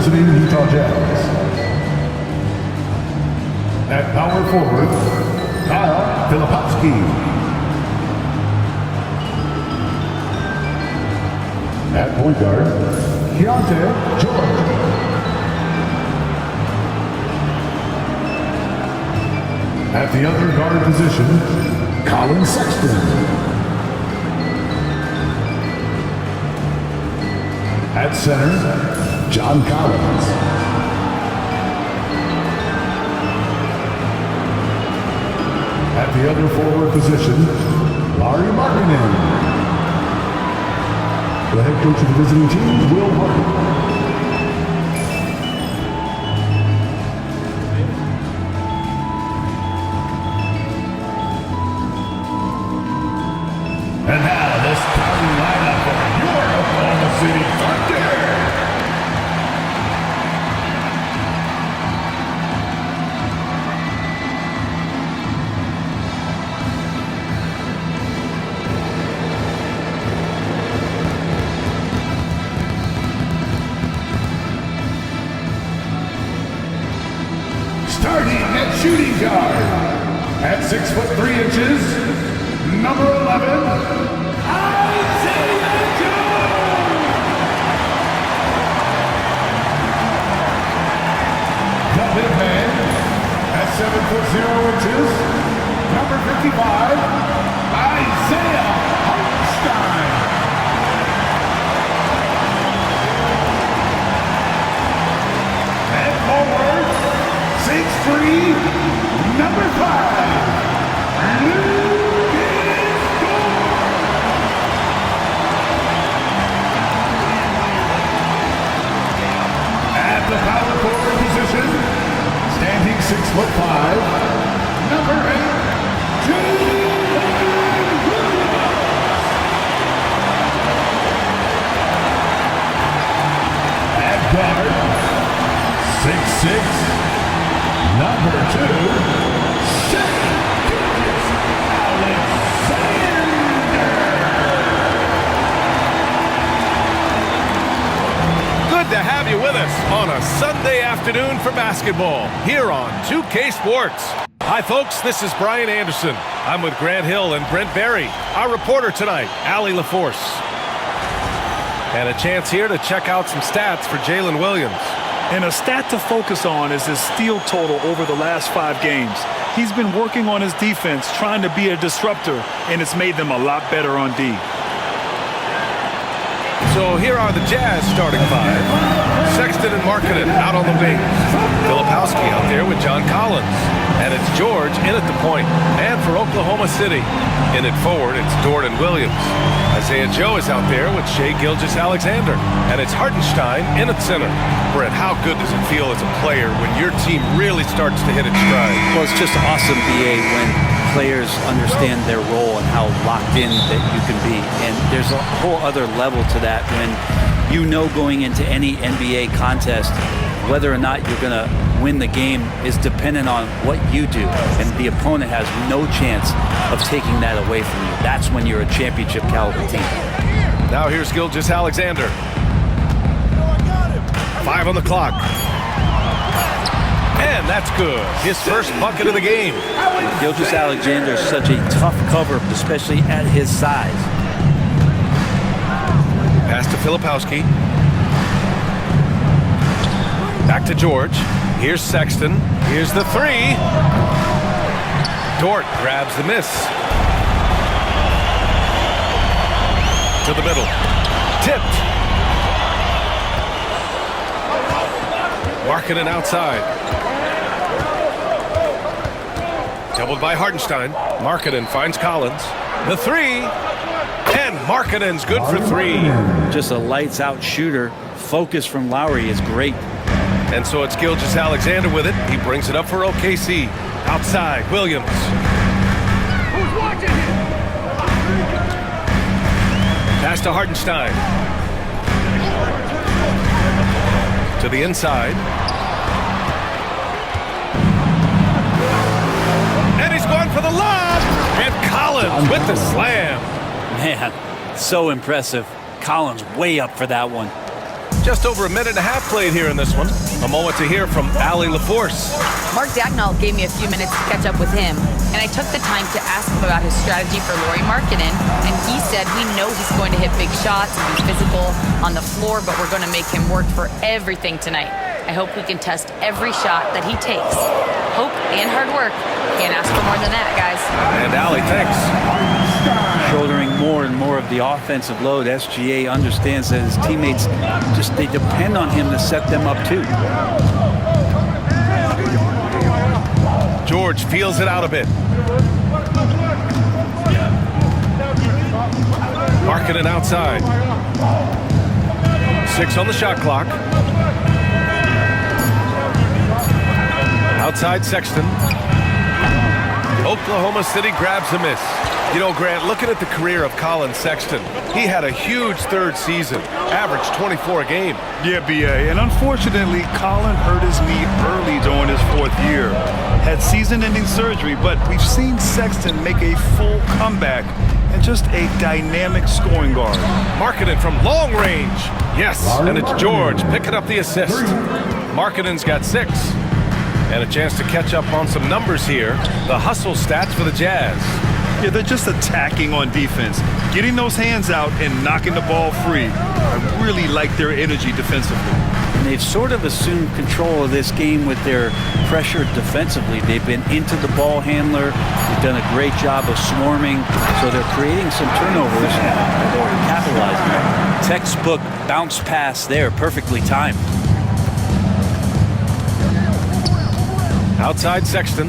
visiting Utah Jazz. At power forward, Kyle Filipowski. At point guard, Keontae George. At the other guard position, Colin Sexton. At center, John Collins. At the other forward position, Larry Markkinen. The head coach of the visiting team, Will Hardy. And now the starting lineup for your Oklahoma City Thunder. Starting at shooting guard, at 6'3", number 11, Isaiah Jones. The big man, at 7'0", number 55, Isaiah Hartenstein. And forward, 6'3", number 5, Lucas Dort. At the power forward position, standing 6'5", number 8, Julian Williams. At guard, 6'6", number 2, Shea Good to have you with us on a Sunday afternoon for basketball here on 2K Sports. Hi folks, this is Brian Anderson. I'm with Grant Hill and Brent Berry. Our reporter tonight, Allie LaForce. And a chance here to check out some stats for Jalen Williams. And a stat to focus on is his steal total over the last 5 games. He's been working on his defense, trying to be a disruptor, and it's made them a lot better on D. So here are the Jazz starting 5. Sexton and Markkinen out on the wings. Filipowski out there with John Collins. And it's George in at the point. And for Oklahoma City, in at forward, it's Dort and Williams. Isaiah Joe is out there with Shai Gilgeous-Alexander. And it's Hartenstein in at center. Brett, how good does it feel as a player when your team really starts to hit its stride? Well, it's just awesome, BA, when players understand their role and how locked in that you can be. And there's a whole other level to that when you know going into any NBA contest whether or not you're going to win the game is dependent on what you do. And the opponent has no chance of taking that away from you. That's when you're a championship caliber team. Now here's Gilgeous-Alexander. 5 on the clock. And that's good. His first bucket of the game. Gilgeous-Alexander is such a tough cover, especially at his size. Pass to Filipowski. Back to George. Here's Sexton. Here's the 3. Dort grabs the miss. To the middle. Tipped. Markkinen outside. Doubled by Hartenstein. Markkinen finds Collins. The 3. And Markkinen's good for 3. Just a lights-out shooter. Focus from Lowry is great. And so it's Gilgeous-Alexander with it. He brings it up for OKC. Outside, Williams. Who's watching him? Pass to Hartenstein. To the inside. And he's going for the lob. And Collins with the slam. Man, so impressive. Collins way up for that one. Just over a minute and a half played here in this one. A moment to hear from Allie LaForce. Mark Dagnall gave me a few minutes to catch up with him, and I took the time to ask him about his strategy for Lauri Markkanen, and he said we know he's going to hit big shots and be physical on the floor, but we're going to make him work for everything tonight. I hope we can test every shot that he takes. Hope and hard work. Can't ask for more than that, guys. And Allie, thanks. Shouldering more and more of the offensive load, SGA understands that his teammates they depend on him to set them up too. George feels it out a bit. Markkanen outside. 6 on the shot clock. Outside Sexton. Oklahoma City grabs a miss. You know, Grant, looking at the career of Colin Sexton, he had a huge third season, averaged 24 a game. Yeah, B.A., and unfortunately, Colin hurt his knee early during his 4th year. Had season-ending surgery, but we've seen Sexton make a full comeback and just a dynamic scoring guard. Markkanen from long range. Yes, and it's George picking up the assist. Markkanen's got 6. And a chance to catch up on some numbers here. The hustle stats for the Jazz. Yeah, they're just attacking on defense, getting those hands out and knocking the ball free. I really like their energy defensively. And they've sort of assumed control of this game with their pressure defensively. They've been into the ball handler. They've done a great job of swarming, so they're creating some turnovers or capitalizing. Textbook bounce pass there, perfectly timed. Outside Sexton.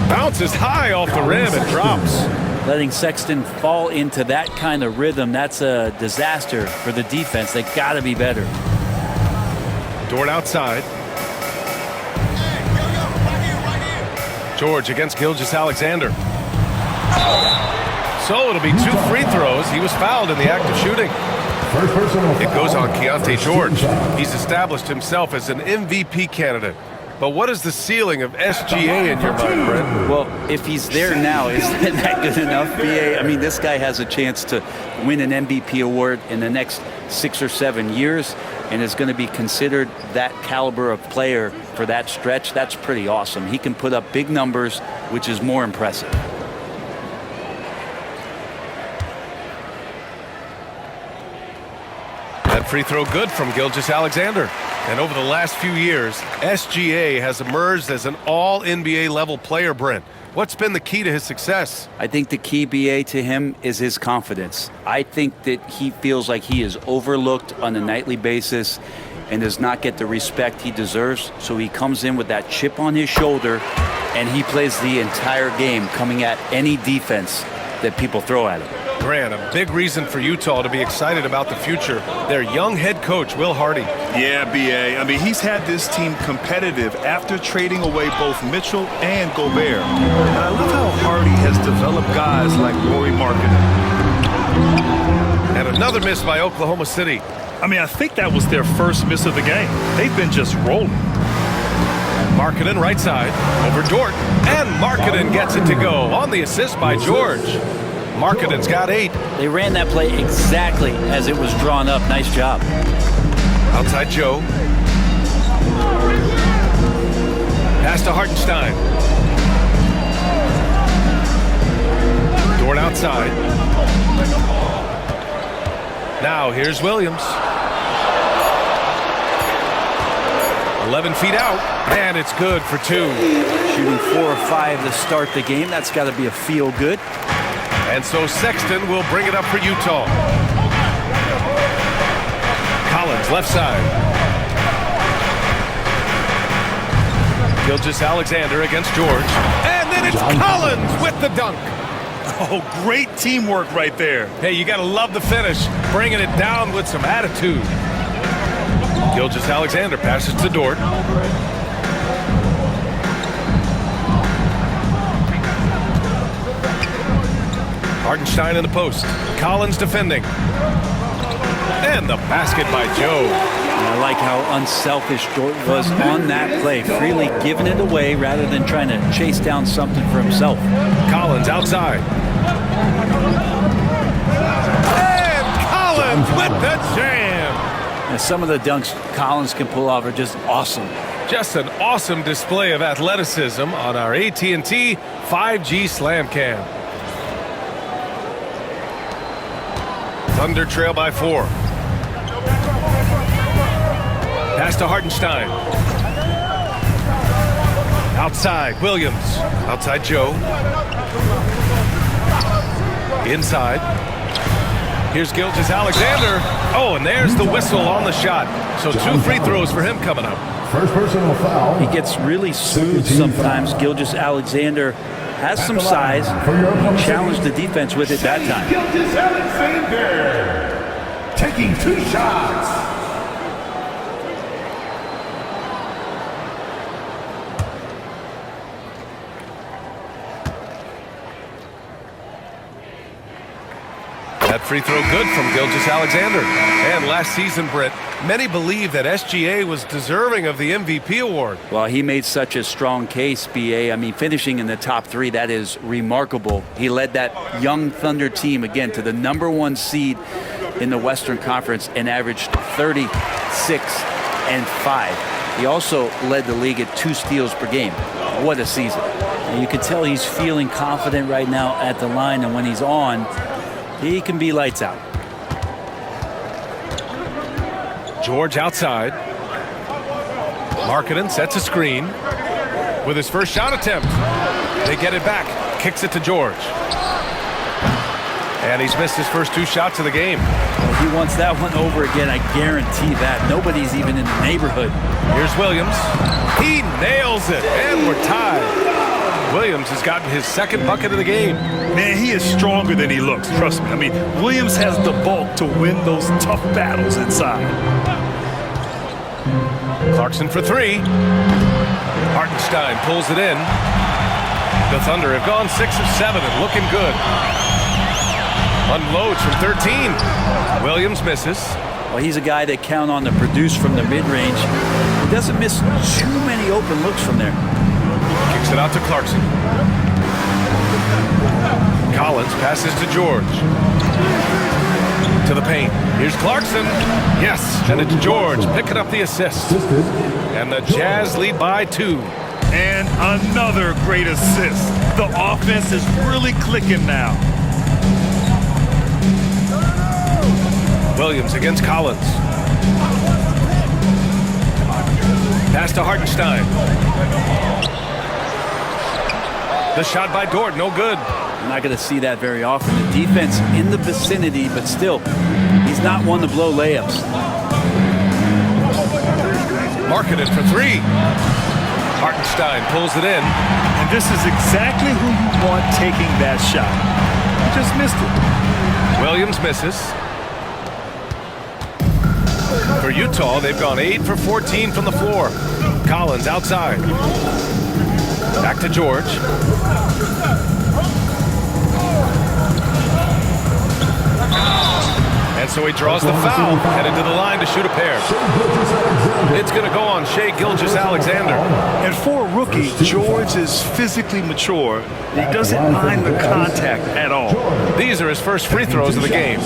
Bounces high off the rim and drops. Letting Sexton fall into that kind of rhythm, that's a disaster for the defense. They got to be better. Dort outside. George against Gilgeous-Alexander. So it'll be 2 free throws. He was fouled in the act of shooting. It goes on Keontae George. He's established himself as an MVP candidate. But what is the ceiling of SGA in your mind, Brent? Well, if he's there now, isn't that good enough, BA? I mean, this guy has a chance to win an MVP award in the next 6 or 7 years and is going to be considered that caliber of player for that stretch. That's pretty awesome. He can put up big numbers, which is more impressive. That free throw good from Gilgeous-Alexander. And over the last few years, SGA has emerged as an all-NBA level player, Brent. What's been the key to his success? I think the key, BA, to him is his confidence. I think that he feels like he is overlooked on a nightly basis and does not get the respect he deserves. So he comes in with that chip on his shoulder and he plays the entire game, coming at any defense that people throw at him. Grant, a big reason for Utah to be excited about the future. Their young head coach, Will Hardy. Yeah, B.A. I mean, he's had this team competitive after trading away both Mitchell and Gobert. And I love how Hardy has developed guys like Lauri Markkanen. And another miss by Oklahoma City. I mean, I think that was their first miss of the game. They've been just rolling. Markkanen right side over Dort. And Markkanen gets it to go on the assist by George. Markkanen's got 8. They ran that play exactly as it was drawn up. Nice job. Outside Joe. Pass to Hartenstein. Dort outside. Now here's Williams. 11 feet out, and it's good for 2. Shooting 4 or 5 to start the game. That's got to be a feel good. And so Sexton will bring it up for Utah. Collins, left side. Gilgeous-Alexander against George. And then it's Collins with the dunk. Oh, great teamwork right there. Hey, you got to love the finish. Bringing it down with some attitude. Gilgeous-Alexander passes to Dort. Hartenstein in the post. Collins defending. And the basket by Joe. And I like how unselfish Dort was on that play, freely giving it away rather than trying to chase down something for himself. Collins outside. And Collins with the jam. And some of the dunks Collins can pull off are just awesome. Just an awesome display of athleticism on our AT&T 5G Slam Cam. Thunder trail by 4. Pass to Hartenstein. Outside, Williams. Outside, Joe. Inside. Here's Gilgeous-Alexander. Oh, and there's the whistle on the shot. So 2 free throws for him coming up. First personal foul. He gets really smooth sometimes. Gilgeous-Alexander has some size. He challenged the defense with it that time. Gilgeous-Alexander taking 2 shots. That free throw good from Gilgeous-Alexander. And last season, Britt, many believe that SGA was deserving of the MVP award. Well, he made such a strong case, BA. I mean, finishing in the top 3, that is remarkable. He led that young Thunder team, again, to the #1 seed in the Western Conference and averaged 36-5. He also led the league at 2 steals per game. What a season. And you can tell he's feeling confident right now at the line, and when he's on, he can be lights out. George outside. Markkanen sets a screen with his first shot attempt. They get it back. Kicks it to George. And he's missed his first 2 shots of the game. Well, he wants that one over again, I guarantee that. Nobody's even in the neighborhood. Here's Williams. He nails it, and we're tied. Williams has gotten his 2nd bucket of the game. Man, he is stronger than he looks, trust me. I mean, Williams has the bulk to win those tough battles inside. Clarkson for 3. Hartenstein pulls it in. The Thunder have gone 6 of 7 and looking good. Unloads from 13. Williams misses. Well, he's a guy that count on to produce from the mid-range. He doesn't miss too many open looks from there. Kicks it out to Clarkson. Collins passes to George. To the paint. Here's Clarkson. Yes, and it's George picking up the assist. And the Jazz lead by 2. And another great assist. The offense is really clicking now. Williams against Collins. Pass to Hartenstein. The shot by Dort, no good. I'm not going to see that very often. The defense in the vicinity, but still, he's not one to blow layups. Markkanen for 3. Hartenstein pulls it in. And this is exactly who you want taking that shot. He just missed it. Williams misses. For Utah, they've gone 8 for 14 from the floor. Collins outside. Back to George. And so he draws the foul, headed to the line to shoot a pair. It's going to go on Shai Gilgeous-Alexander. And for a rookie, George is physically mature. He doesn't mind the contact at all. These are his first free throws of the game.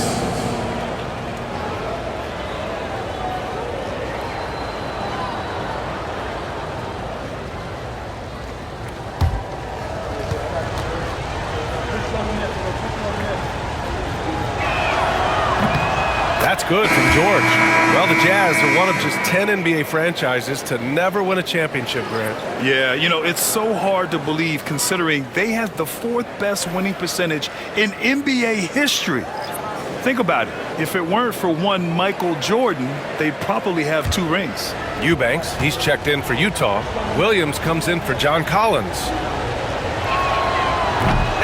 That's good from George. Well, the Jazz are one of just 10 NBA franchises to never win a championship, Grant. Yeah, you know, it's so hard to believe considering they have the 4th best winning percentage in NBA history. Think about it. If it weren't for one Michael Jordan, they'd probably have 2 rings. Eubanks, he's checked in for Utah. Williams comes in for John Collins.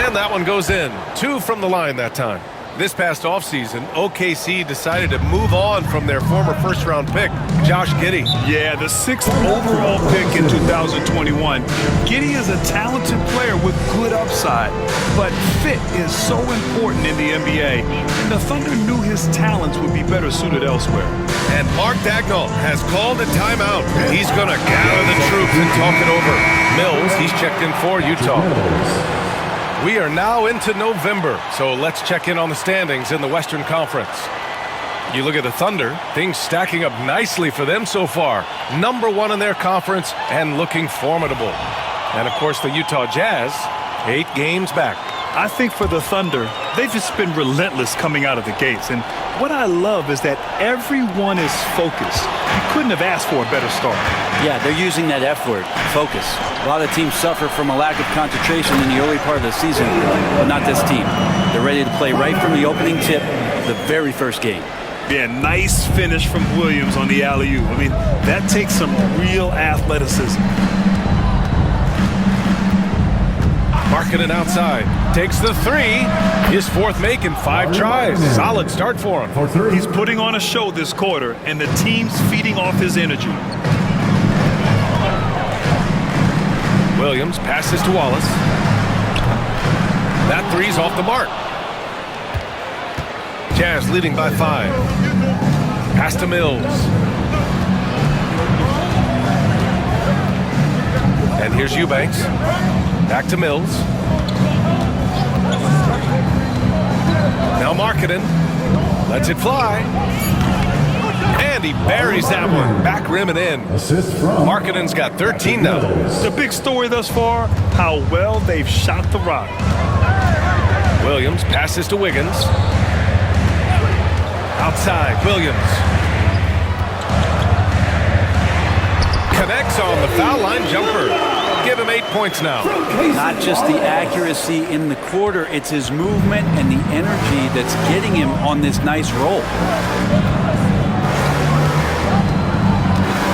And that one goes in. 2 from the line that time. This past offseason, OKC decided to move on from their former first-round pick, Josh Giddey. Yeah, the 6th overall pick in 2021. Giddey is a talented player with good upside, but fit is so important in the NBA, and the Thunder knew his talents would be better suited elsewhere. And Mark Dagnall has called a timeout. He's going to gather the troops and talk it over. Mills, he's checked in for Utah. We are now into November, so let's check in on the standings in the Western Conference. You look at the Thunder, things stacking up nicely for them so far. #1 in their conference and looking formidable. And, of course, the Utah Jazz, 8 games back. I think for the Thunder, they've just been relentless coming out of the gates. And what I love is that everyone is focused. You couldn't have asked for a better start. Yeah, they're using that F word, focus. A lot of teams suffer from a lack of concentration in the early part of the season, but not this team. They're ready to play right from the opening tip, the very first game. Yeah, nice finish from Williams on the alley-oop. I mean, that takes some real athleticism. Markkanen outside, takes the 3, his 4th make in 5 tries. Solid start for him. He's putting on a show this quarter, and the team's feeding off his energy. Williams passes to Wallace. That 3's off the mark. Jazz leading by 5. Pass to Mills. And here's Eubanks. Back to Mills. Now Markkanen lets it fly. And he buries that one. Back rim and in. Markkanen's got 13 now. The big story thus far, how well they've shot the rock. Williams passes to Wiggins. Outside, Williams. Connects on the foul line jumper. Give him 8 points now. Not just the accuracy in the quarter, it's his movement and the energy that's getting him on this nice roll.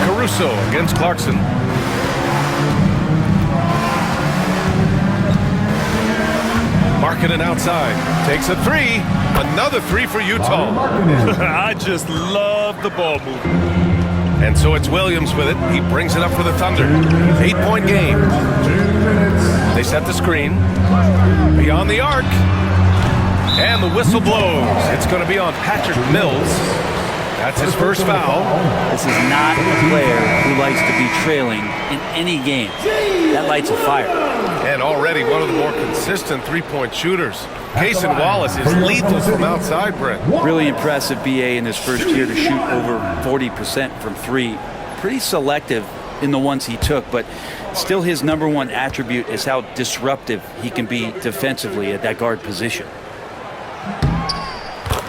Caruso against Clarkson. Markkanen outside. Takes a 3. Another 3 for Utah. I just love the ball movement. And so it's Williams with it. He brings it up for the Thunder. 8-point game. They set the screen. Beyond the arc. And the whistle blows. It's going to be on Patrick Mills. That's his first foul. This is not a player who likes to be trailing in any game. That lights a fire. And already one of the more consistent three-point shooters. Cason Wallace is lethal from outside, Brent. Really impressive, BA, in his first year to shoot over 40% from 3. Pretty selective in the ones he took, but still his #1 attribute is how disruptive he can be defensively at that guard position.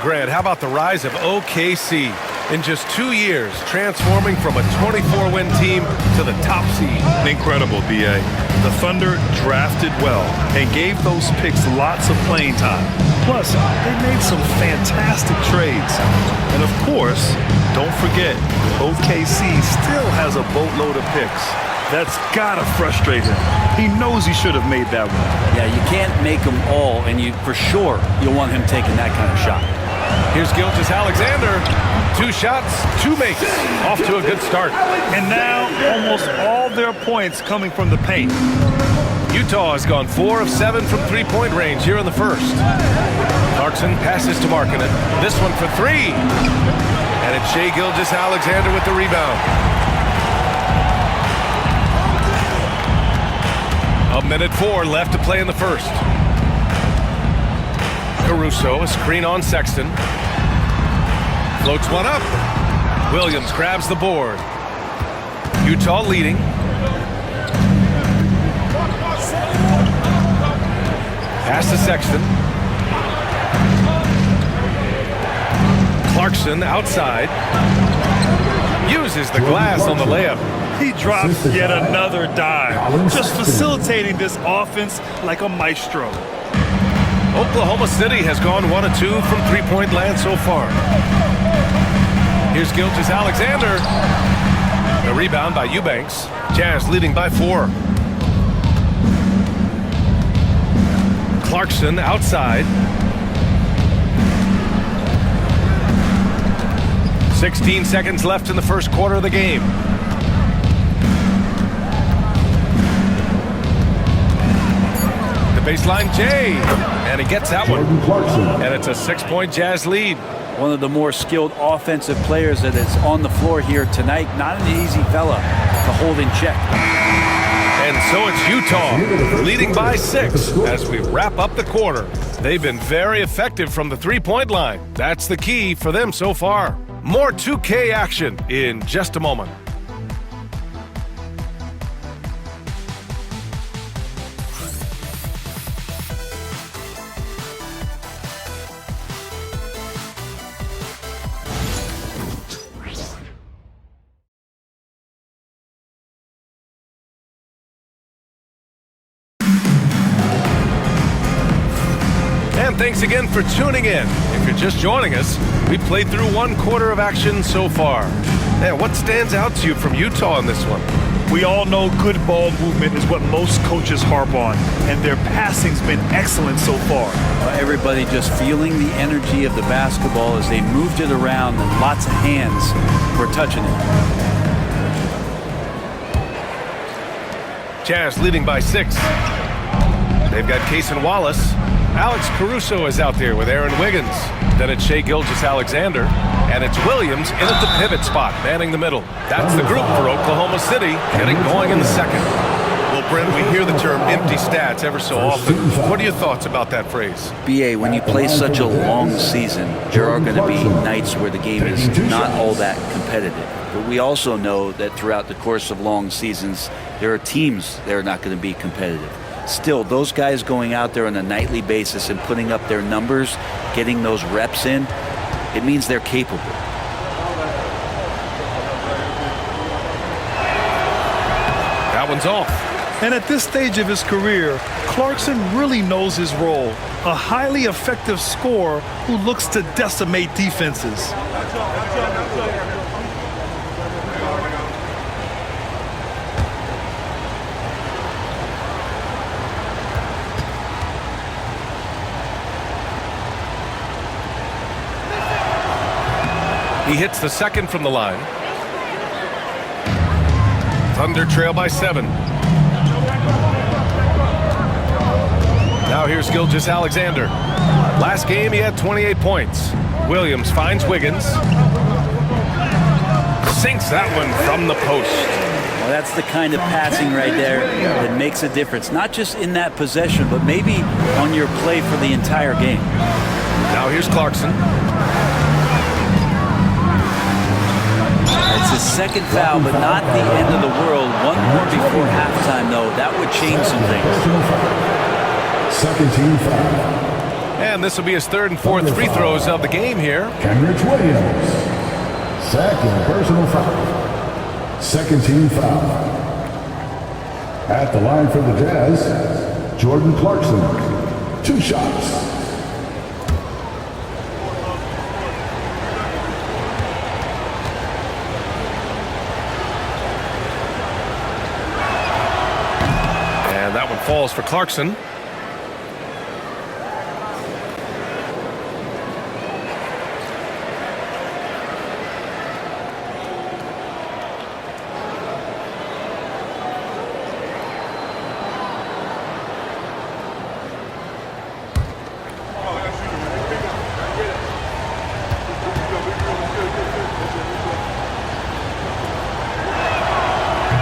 Grant, how about the rise of OKC in just 2 years, transforming from a 24-win team to the top seed? Incredible, BA. The Thunder drafted well and gave those picks lots of playing time. Plus, they made some fantastic trades. And of course, don't forget, OKC still has a boatload of picks. That's gotta frustrate him. He knows he should have made that one. Yeah, you can't make them all, and for sure you'll want him taking that kind of shot. Here's Gilgeous-Alexander. 2 shots, 2 makes. Off to a good start. And now almost all their points coming from the paint. Utah has gone 4 of 7 from three-point range here in the first. Clarkson passes to Markkanen. This one for 3. And it's Shai Gilgeous-Alexander with the rebound. A minute 4 left to play in the first. Caruso, a screen on Sexton. Floats one up. Williams grabs the board. Utah leading. Pass to Sexton. Clarkson outside. Uses the glass on the layup. He drops yet another dime, just facilitating this offense like a maestro. Oklahoma City has gone 1 of 2 from three-point land so far. Here's Gilgeous-Alexander. The rebound by Eubanks. Jazz leading by 4. Clarkson outside. 16 seconds left in the first quarter of the game. The baseline Jay, and he gets that one. And it's a 6-point Jazz lead. One of the more skilled offensive players that is on the floor here tonight. Not an easy fella to hold in check. And so it's Utah leading by 6 as we wrap up the quarter. They've been very effective from the three-point line. That's the key for them so far. More 2K action in just a moment. Thanks again for tuning in. If you're just joining us, we played through one quarter of action so far. Man, what stands out to you from Utah in this one? We all know good ball movement is what most coaches harp on, and their passing's been excellent so far. Everybody just feeling the energy of the basketball as they moved it around, and lots of hands were touching it. Jazz leading by 6. They've got Cason Wallace. Alex Caruso is out there with Aaron Wiggins. Then it's Shai Gilgeous-Alexander. And it's Williams in at the pivot spot, manning the middle. That's the group for Oklahoma City, getting going in the second. Well, Brent, we hear the term empty stats ever so often. What are your thoughts about that phrase? BA, when you play such a long season, there are going to be nights where the game is not all that competitive. But we also know that throughout the course of long seasons, there are teams that are not going to be competitive. Still, those guys going out there on a nightly basis and putting up their numbers, getting those reps in, it means they're capable. That one's off. And at this stage of his career, Clarkson really knows his role. A highly effective scorer who looks to decimate defenses. He hits the second from the line. Thunder trail by 7. Now here's Gilgeous-Alexander. Last game he had 28 points. Williams finds Wiggins. Sinks that one from the post. Well, that's the kind of passing right there that makes a difference. Not just in that possession, but maybe on your play for the entire game. Now here's Clarkson. It's his second foul, but not the end of the world. One more before halftime, though. That would change some things. Second team foul. And this will be his third and fourth free throws of the game here. Kenrich Williams. Second personal foul. Second team foul. At the line for the Jazz, Jordan Clarkson. 2 shots. Falls for Clarkson.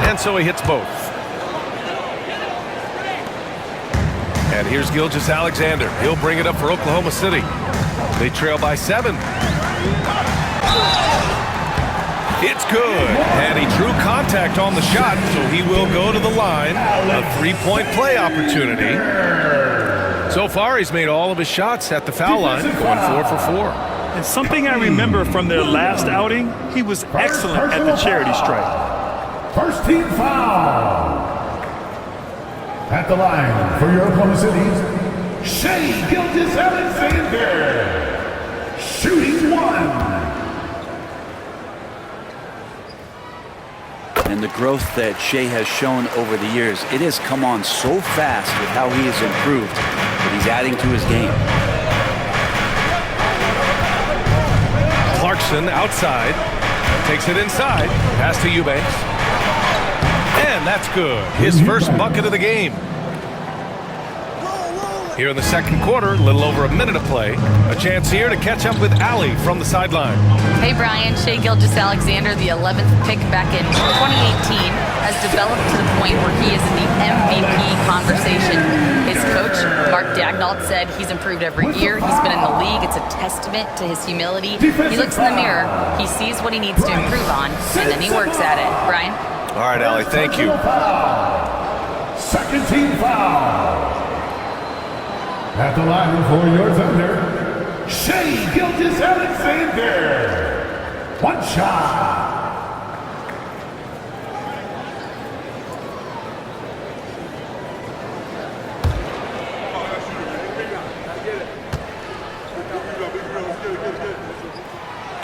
And so he hits both. And here's Gilgeous-Alexander. He'll bring it up for Oklahoma City. They trail by 7. It's good. And he drew contact on the shot, so he will go to the line. A 3-point play opportunity. So far, he's made all of his shots at the foul line, going 4 for 4. And something I remember from their last outing, he was excellent at the charity stripe. First team foul. At the line for your Oklahoma City, Shai Gilgeous-Alexander, shooting 1. And the growth that Shai has shown over the years, it has come on so fast with how he has improved that he's adding to his game. Clarkson outside, takes it inside, pass to Eubanks. And that's good. His first bucket of the game. Here in the second quarter, a little over a minute of play. A chance here to catch up with Allie from the sideline. Hey, Brian. Shai Gilgeous-Alexander, the 11th pick back in 2018, has developed to the point where he is in the MVP conversation. His coach, Mark Daignault, said he's improved every year. He's been in the league. It's a testament to his humility. He looks in the mirror, he sees what he needs to improve on, and then he works at it. Brian? All right, Allie, thank you. Second team foul. At the line for your Thunder, Shai Gilgeous-Alexander. One shot.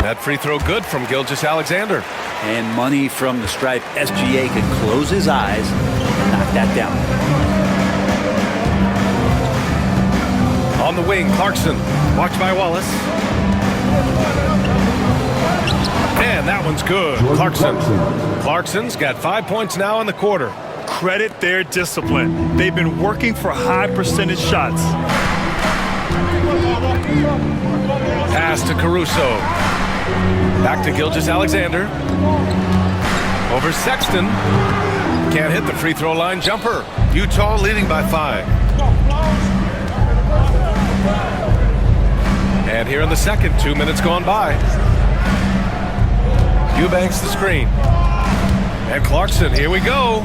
That free throw good from Gilgeous-Alexander. And money from the stripe. SGA could close his eyes and knock that down. On the wing, Clarkson. Watched by Wallace. And that one's good. Clarkson's got 5 points now in the quarter. Credit their discipline. They've been working for high percentage shots. Pass to Caruso. Back to Gilgeous-Alexander. Over Sexton. Can't hit the free throw line jumper. Utah leading by 5. And here in the second, 2 minutes gone by. Eubanks the screen. And Clarkson, here we go.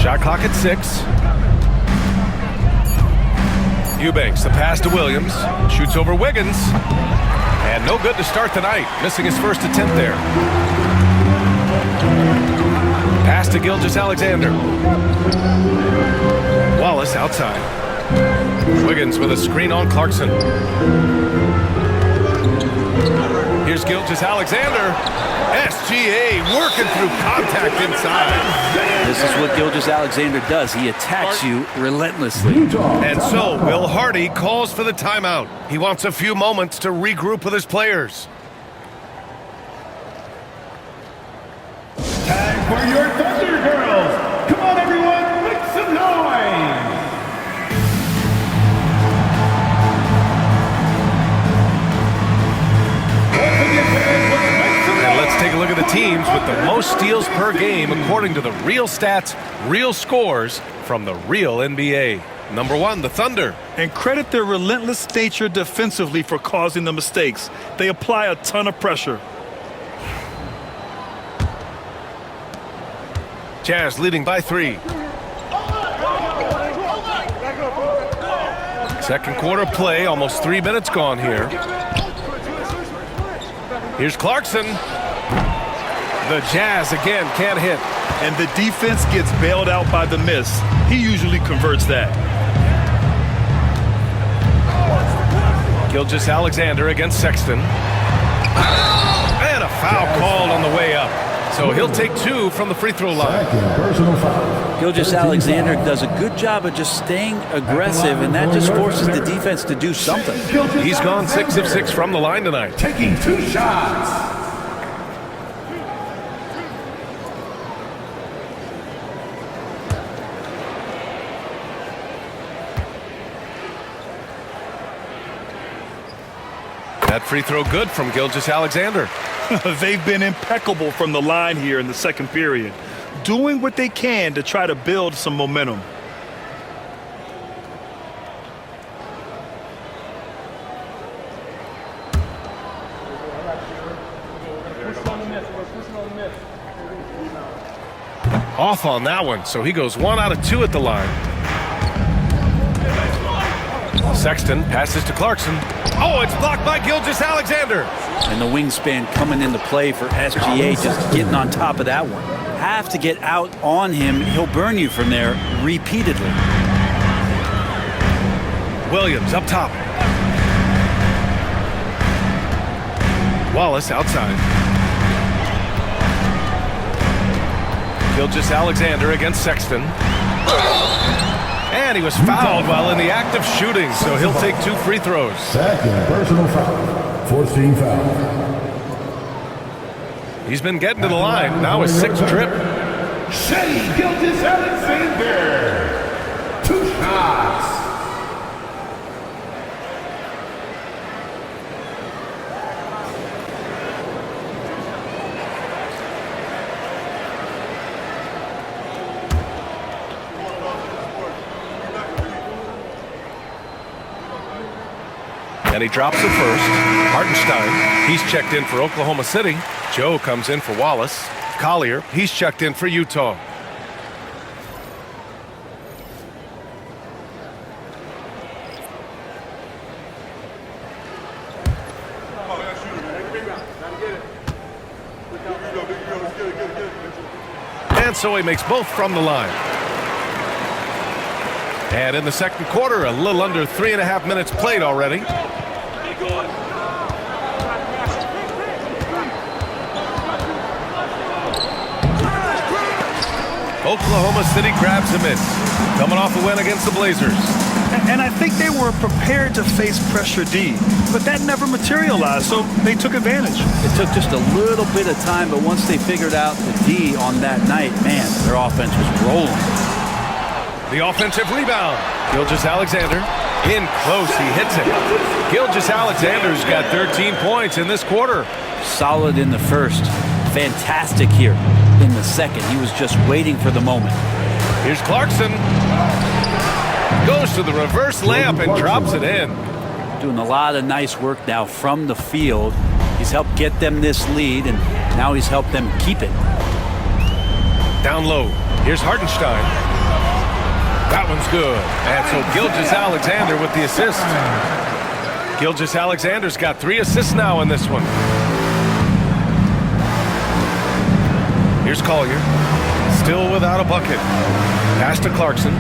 Shot clock at 6. Eubanks, the pass to Williams. Shoots over Wiggins. And no good to start the night. Missing his first attempt there. Pass to Gilgeous-Alexander. Wallace outside. Wiggins with a screen on Clarkson. Here's Gilgeous-Alexander. SGA working through contact inside. This is what Gilgeous-Alexander does. He attacks you relentlessly. And so Will Hardy calls for the timeout. He wants a few moments to regroup with his players. Time for your Thunder Girls. Come on, everyone, make some noise. And let's take a look at the teams with the most steals per game according to the real stats, real scores from the real NBA. Number 1, the Thunder. And credit their relentless nature defensively for causing the mistakes. They apply a ton of pressure. Jazz leading by 3. Second quarter play, almost 3 minutes gone here. Here's Clarkson. The Jazz again can't hit. And the defense gets bailed out by the miss. He usually converts that. Gilgeous-Alexander against Sexton. And a foul called on the way up. So he'll take 2 from the free throw line. Personal foul. Gilgeous-Alexander does a good job of just staying aggressive, and that just forces the defense to do something. He's gone 6 of 6 from the line tonight. Taking 2 shots. That free throw good from Gilgeous-Alexander. They've been impeccable from the line here in the second period, doing what they can to try to build some momentum. Off on that one, so he goes 1 out of 2 at the line. Sexton passes to Clarkson. Oh, it's blocked by Gilgeous-Alexander. And the wingspan coming into play for SGA, just getting on top of that one. Have to get out on him. He'll burn you from there repeatedly. Williams up top. Wallace outside. Gilgeous-Alexander against Sexton. And he was fouled while in the act of shooting, so he'll take 2 free throws. Second personal foul. 4th team foul. He's been getting to the line. Now his 6th trip. Shai Gilgeous-Alexander. 2 shots. shots. And he drops it first. Hartenstein, he's checked in for Oklahoma City. Joe comes in for Wallace. Collier, he's checked in for Utah. And so he makes both from the line. And in the second quarter, a little under 3.5 minutes played already. Oklahoma City grabs a miss, coming off a win against the Blazers. And I think they were prepared to face pressure D, but that never materialized, so they took advantage. It took just a little bit of time, but once they figured out the D on that night, man, their offense was rolling. The offensive rebound. Gilgeous-Alexander in close. He hits it. Gilgeous-Alexander's got 13 points in this quarter. Solid in the first. Fantastic here in the second. He was just waiting for the moment. Here's Clarkson. Goes to the reverse layup and drops it in. Doing a lot of nice work now from the field. He's helped get them this lead, and now he's helped them keep it. Down low. Here's Hartenstein. That one's good. And so Gilgeous-Alexander with the assist. Gilgeous-Alexander's got 3 assists now in this one. Here's Collier. Still without a bucket. Pass to Clarkson.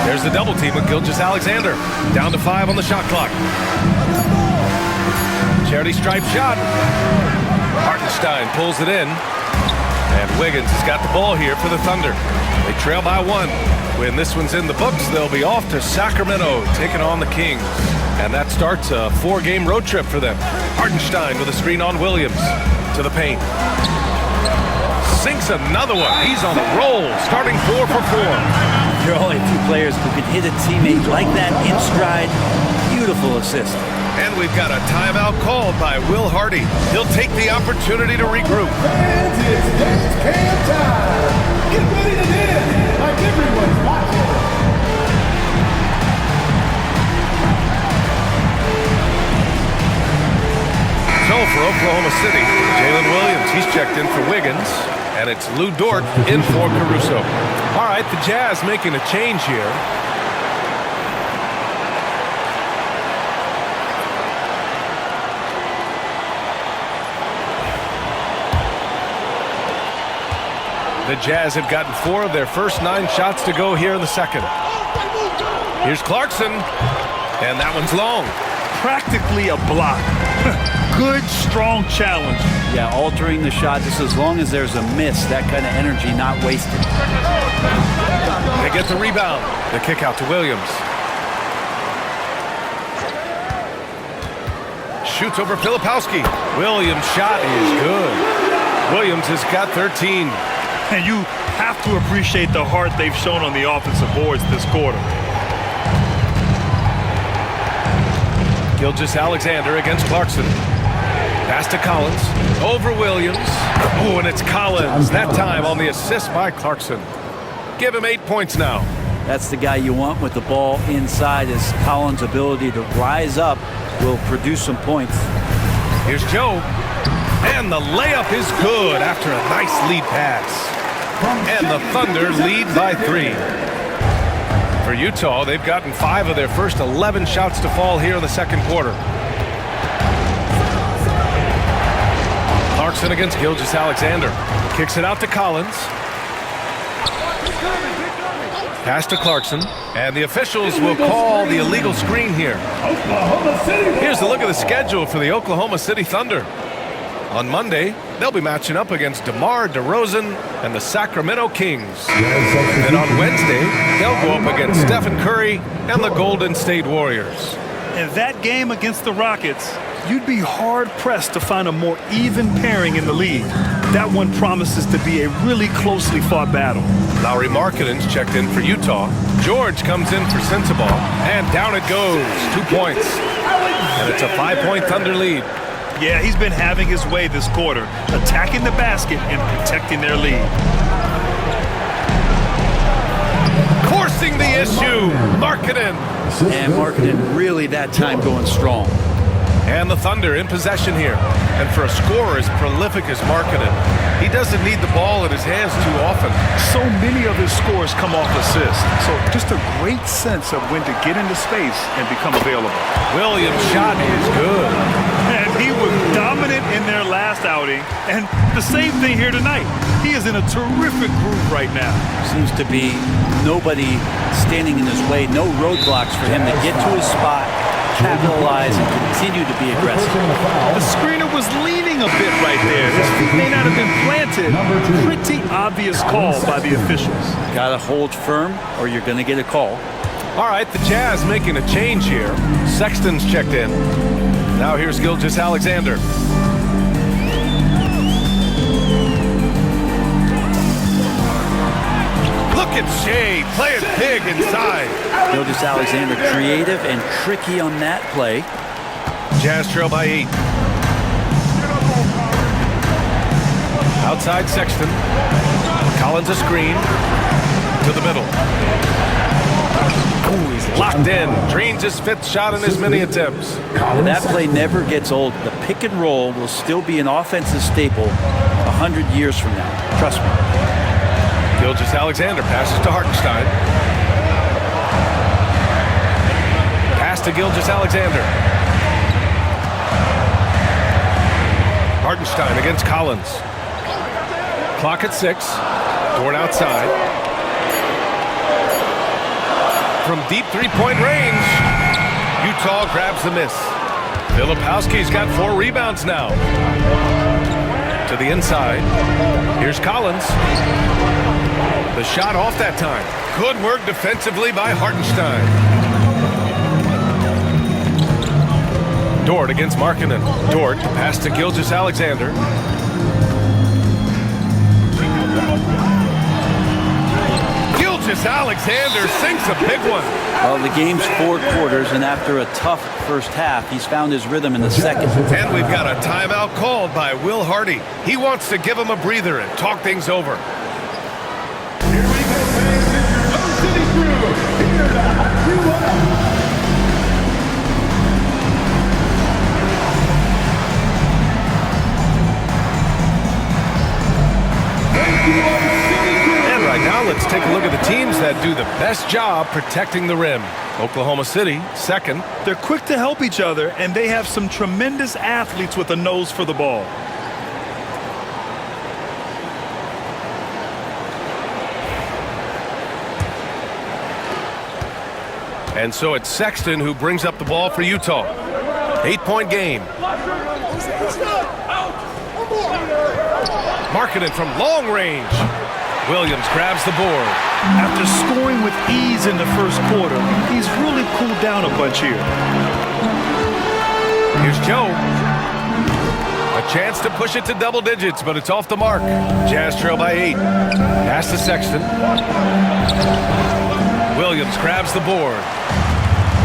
There's the double team with Gilgeous-Alexander. Down to 5 on the shot clock. Charity stripe shot. Hartenstein pulls it in. And Wiggins has got the ball here for the Thunder. They trail by 1. When this one's in the books, they'll be off to Sacramento, taking on the Kings. And that starts a 4-game road trip for them. Hartenstein with a screen on Williams. To the paint. Sinks another one. He's on a roll, starting 4 for 4. There are only a few players who can hit a teammate like that in stride. Beautiful assist. And we've got a timeout called by Will Hardy. He'll take the opportunity to regroup. Fans, it's dance cam time. Get ready to dance like everyone's watching. So for Oklahoma City, Jalen Williams, he's checked in for Wiggins. And it's Lou Dort in for Caruso. All right, the Jazz making a change here. The Jazz have gotten 4 of their first 9 shots to go here in the second. Here's Clarkson, and that one's long. Practically a block. Good, strong challenge. Yeah, altering the shot just as long as there's a miss, that kind of energy not wasted. They get the rebound. The kick out to Williams. Shoots over Filipowski. Williams' shot is good. Williams has got 13. And you have to appreciate the heart they've shown on the offensive boards this quarter. Gilgeous-Alexander against Clarkson. Pass to Collins. Over Williams. Oh, and it's Collins. That time on the assist by Clarkson. Give him 8 points now. That's the guy you want with the ball inside. Is Collins' ability to rise up will produce some points. Here's Joe. And the layup is good after a nice lead pass. And the Thunder lead by 3. For Utah, they've gotten 5 of their first 11 shots to fall here in the second quarter. Clarkson against Gilgeous-Alexander. Kicks it out to Collins. Pass to Clarkson. And the officials will call the illegal screen here. Here's a look at the schedule for the Oklahoma City Thunder. On Monday, they'll be matching up against DeMar DeRozan and the Sacramento Kings. And on Wednesday, they'll go up against Stephen Curry and the Golden State Warriors. And that game against the Rockets you'd be hard-pressed to find a more even pairing in the league. That one promises to be a really closely fought battle. Lauri Markkanen's checked in for Utah. George comes in for Sensabaugh, and down it goes. 2 points. And it's a 5-point Thunder lead. Yeah, he's been having his way this quarter, attacking the basket and protecting their lead. Forcing the issue, Markkanen. And Markkanen really that time going strong. And the Thunder in possession here. And for a scorer as prolific as Markkanen, he doesn't need the ball in his hands too often. So many of his scores come off assists. So just a great sense of when to get into space and become available. Williams' shot is good. And he was dominant in their last outing. And the same thing here tonight. He is in a terrific groove right now. Seems to be nobody standing in his way, no roadblocks for him to get to his spot, capitalize, and continue to be aggressive. The screener was leaning a bit right there. His feet may not have been planted. Pretty obvious call by the officials. Got to hold firm or you're going to get a call. All right, the Jazz making a change here. Sexton's checked in. Now here's Gilgeous-Alexander. Look at Shea playing big inside. Gilgeous-Alexander creative and tricky on that play. Jazz trail by 8. Outside Sexton. Collins a screen. To the middle. Ooh, he's locked in. Drains his 5th shot in his many attempts. That play never gets old. The pick and roll will still be an offensive staple 100 years from now. Trust me. Gilgeous-Alexander passes to Hartenstein. Pass to Gilgeous-Alexander. Hartenstein against Collins. Clock at 6. Dort outside. From deep three-point range, Utah grabs the miss. Filipowski's got 4 rebounds now. To the inside. Here's Collins. The shot off that time. Good work defensively by Hartenstein. Dort against Markkanen. Dort to pass to Gilgeous-Alexander. Gilgeous-Alexander sinks a big one. Well, the game's 4 quarters, and after a tough first half, he's found his rhythm in the second. And we've got a timeout called by Will Hardy. He wants to give him a breather and talk things over. Here we go, fans. It's your Home City crew. Here to hype you up. And right now, let's take a look at the teams that do the best job protecting the rim. Oklahoma City, second. They're quick to help each other, and they have some tremendous athletes with a nose for the ball. And so it's Sexton who brings up the ball for Utah. 8-point game. Markkanen from long range. Williams grabs the board. After scoring with ease in the first quarter, he's really cooled down a bunch here. Here's Joe. A chance to push it to double digits, but it's off the mark. Jazz trail by 8. Pass to Sexton. Williams grabs the board.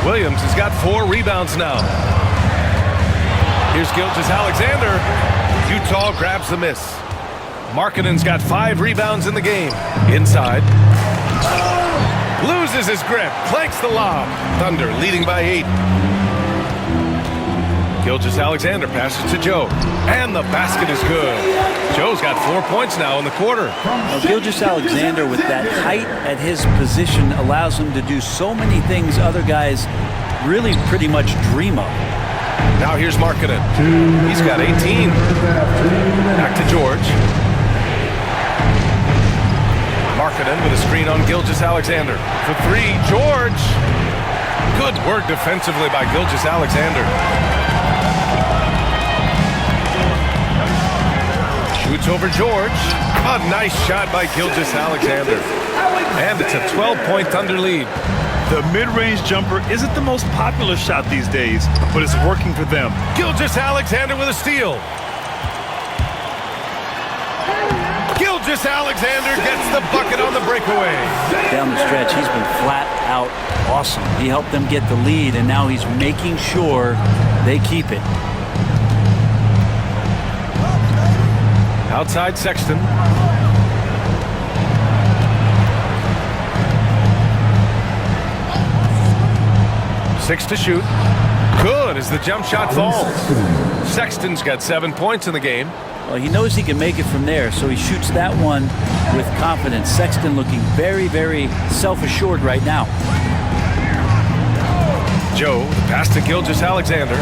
Williams has got 4 rebounds now. Here's Gilgeous-Alexander. Utah grabs the miss. Markkanen's got 5 rebounds in the game. Inside. Loses his grip. Clanks the lob. Thunder leading by 8. Gilgeous-Alexander passes to Joe. And the basket is good. Joe's got 4 points now in the quarter. Now, Gilgeous-Alexander with that height at his position allows him to do so many things other guys really pretty much dream of. Now here's Markkanen. He's got 18. Back to George. Markkanen with a screen on Gilgeous-Alexander. For 3, George. Good work defensively by Gilgeous-Alexander. Shoots over George. A nice shot by Gilgeous-Alexander. And it's a 12-point Thunder lead. The mid-range jumper isn't the most popular shot these days, but it's working for them. Gilgeous-Alexander with a steal. Gilgeous-Alexander gets the bucket on the breakaway. Down the stretch, he's been flat out awesome. He helped them get the lead, and now he's making sure they keep it. Outside Sexton. Six to shoot. Good as the jump shot falls. Sexton's got 7 points in the game. Well, he knows he can make it from there, so he shoots that one with confidence. Sexton looking very, very self-assured right now. Joe, the pass to Gilgeous-Alexander.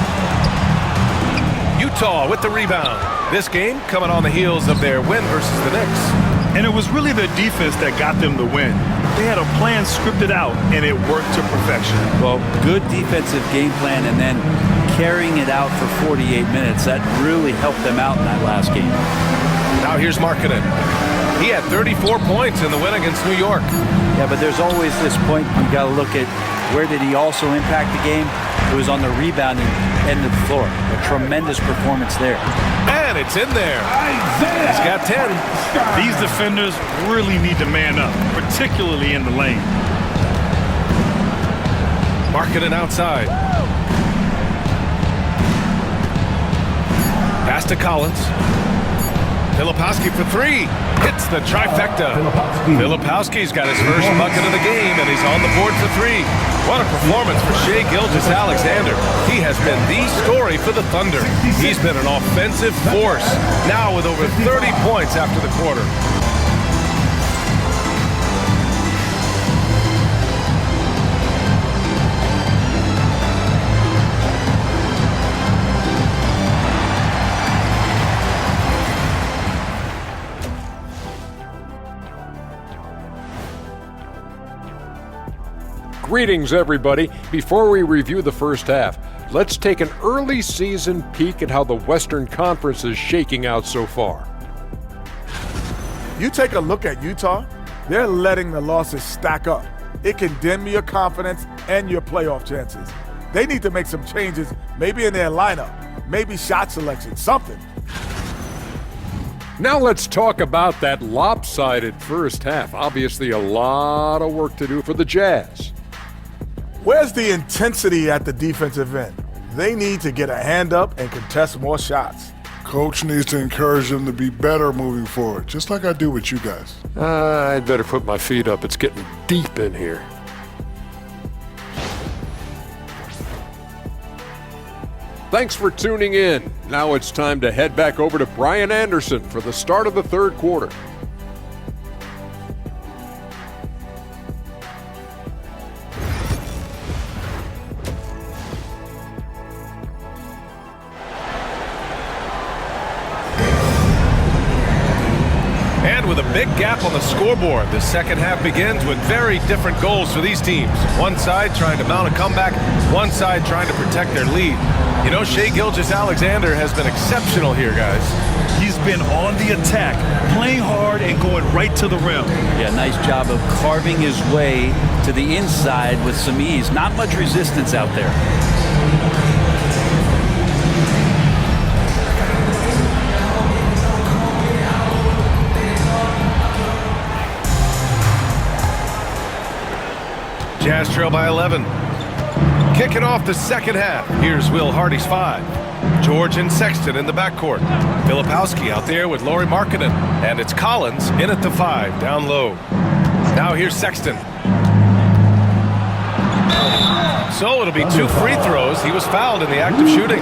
Utah with the rebound. This game coming on the heels of their win versus the Knicks. And it was really their defense that got them the win. They had a plan scripted out, and it worked to perfection. Well, good defensive game plan, and then carrying it out for 48 minutes. That really helped them out in that last game. Now here's Markkanen. He had 34 points in the win against New York. Yeah, but there's always this point you got to look at where did he also impact the game. It was on the rebounding end of the floor. A tremendous performance there. And it's in there. He's got 10. These defenders really need to man up, particularly in the lane. Markkanen outside. Pass to Collins. Filipowski for three. Hits the trifecta. Filipowski's got his first bucket of the game, and he's on the board for three. What a performance for Shai Gilgeous-Alexander. He has been the story for the Thunder. He's been an offensive force, now with over 30 points after the quarter. Greetings, everybody. Before we review the first half, let's take an early season peek at how the Western Conference is shaking out so far. You take a look at Utah, they're letting the losses stack up. It can dim your confidence and your playoff chances. They need to make some changes, maybe in their lineup, maybe shot selection, something. Now let's talk about that lopsided first half. Obviously, a lot of work to do for the Jazz. Where's the intensity at the defensive end? They need to get a hand up and contest more shots. Coach needs to encourage them to be better moving forward, just like I do with you guys. I'd better put my feet up. It's getting deep in here. Thanks for tuning in. Now it's time to head back over to Brian Anderson for the start of the third quarter. And with a big gap on the scoreboard, the second half begins with very different goals for these teams. One side trying to mount a comeback, one side trying to protect their lead. You know, Shai Gilgeous-Alexander has been exceptional here, guys. He's been on the attack, playing hard and going right to the rim. Yeah, nice job of carving his way to the inside with some ease. Not much resistance out there. Jazz trail by 11. Kicking off the second half. Here's Will Hardy's 5. George and Sexton in the backcourt. Filipowski out there with Lauri Markkanen. And it's Collins in at the 5, down low. Now here's Sexton. So it'll be 2 free throws. He was fouled in the act of shooting.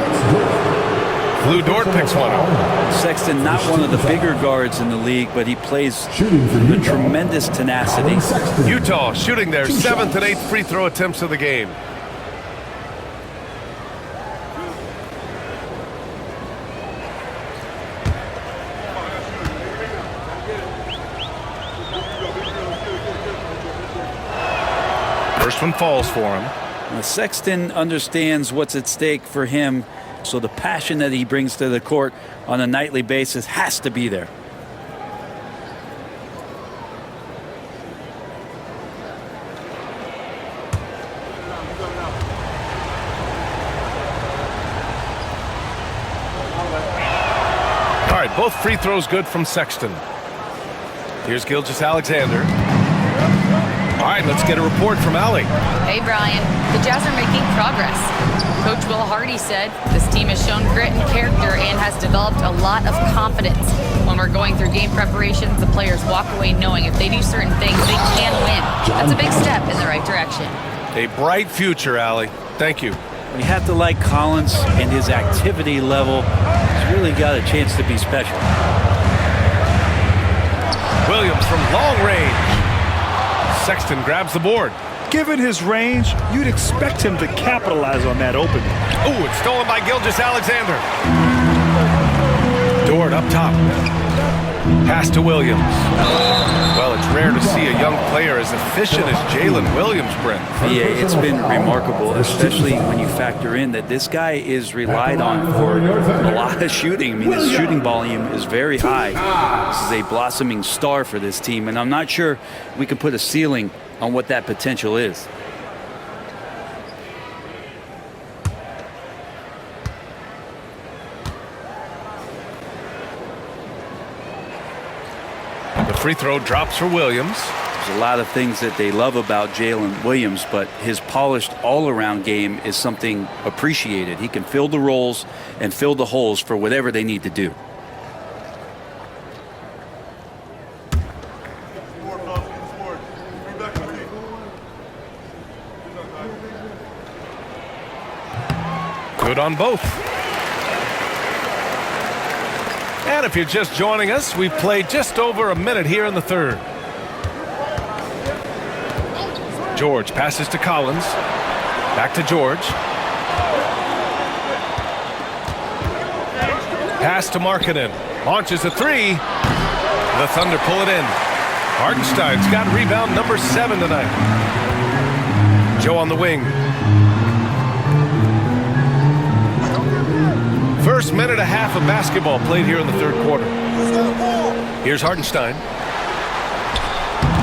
Lou Dort picks one up. Sexton, not one of the bigger guards in the league, but he plays with tremendous tenacity. Utah shooting their 7th and 8th free throw attempts of the game. First one falls for him. Now, Sexton understands what's at stake for him, so the passion that he brings to the court on a nightly basis has to be there. Both free throws good from Sexton. Here's Gilgeous-Alexander. All right, let's get a report from Allie. Hey, Brian. The Jazz are making progress. Coach Will Hardy said this team has shown grit and character and has developed a lot of confidence. When we're going through game preparations, the players walk away knowing if they do certain things, they can win. That's a big step in the right direction. A bright future, Allie. Thank you. You have to like Collins, and his activity level has really got a chance to be special. Williams from long range. Sexton grabs the board. Given his range, you'd expect him to capitalize on that opening. Ooh, it's stolen by Gilgeous-Alexander. Dort up top. Pass to Williams. Well, it's rare to see a young player as efficient as Jalen Williams, Brent. Yeah, it's been remarkable, especially when you factor in that this guy is relied on for a lot of shooting. I mean, his shooting volume is very high. This is a blossoming star for this team, and I'm not sure we can put a ceiling on what that potential is. The free throw drops for Williams. There's a lot of things that they love about Jalen Williams, but his polished all-around game is something appreciated. He can fill the roles and fill the holes for whatever they need to do. Good on both. And if you're just joining us, we've played just over a minute here in the third. George passes to Collins. Back to George. Pass to Markkanen. Launches a three. The Thunder pull it in. Hartenstein's got rebound number 7 tonight. Joe on the wing. First minute and a half of basketball played here in the third quarter. Here's Hartenstein.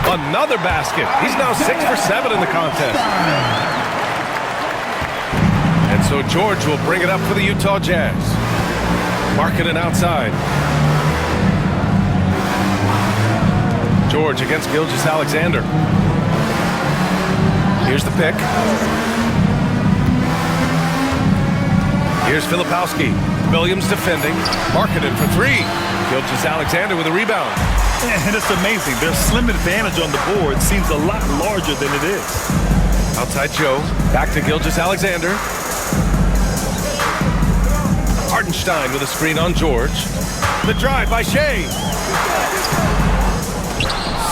Another basket. He's now 6 for 7 in the contest. And so George will bring it up for the Utah Jazz. Markkanen outside. George against Gilgeous-Alexander. Here's the pick. Here's Filipowski. Williams defending. Markkanen for 3. Gilgeous-Alexander with a rebound. And it's amazing. Their slim advantage on the board seems a lot larger than it is. Outside Joe. Back to Gilgeous-Alexander. Hartenstein with a screen on George. The drive by Shea.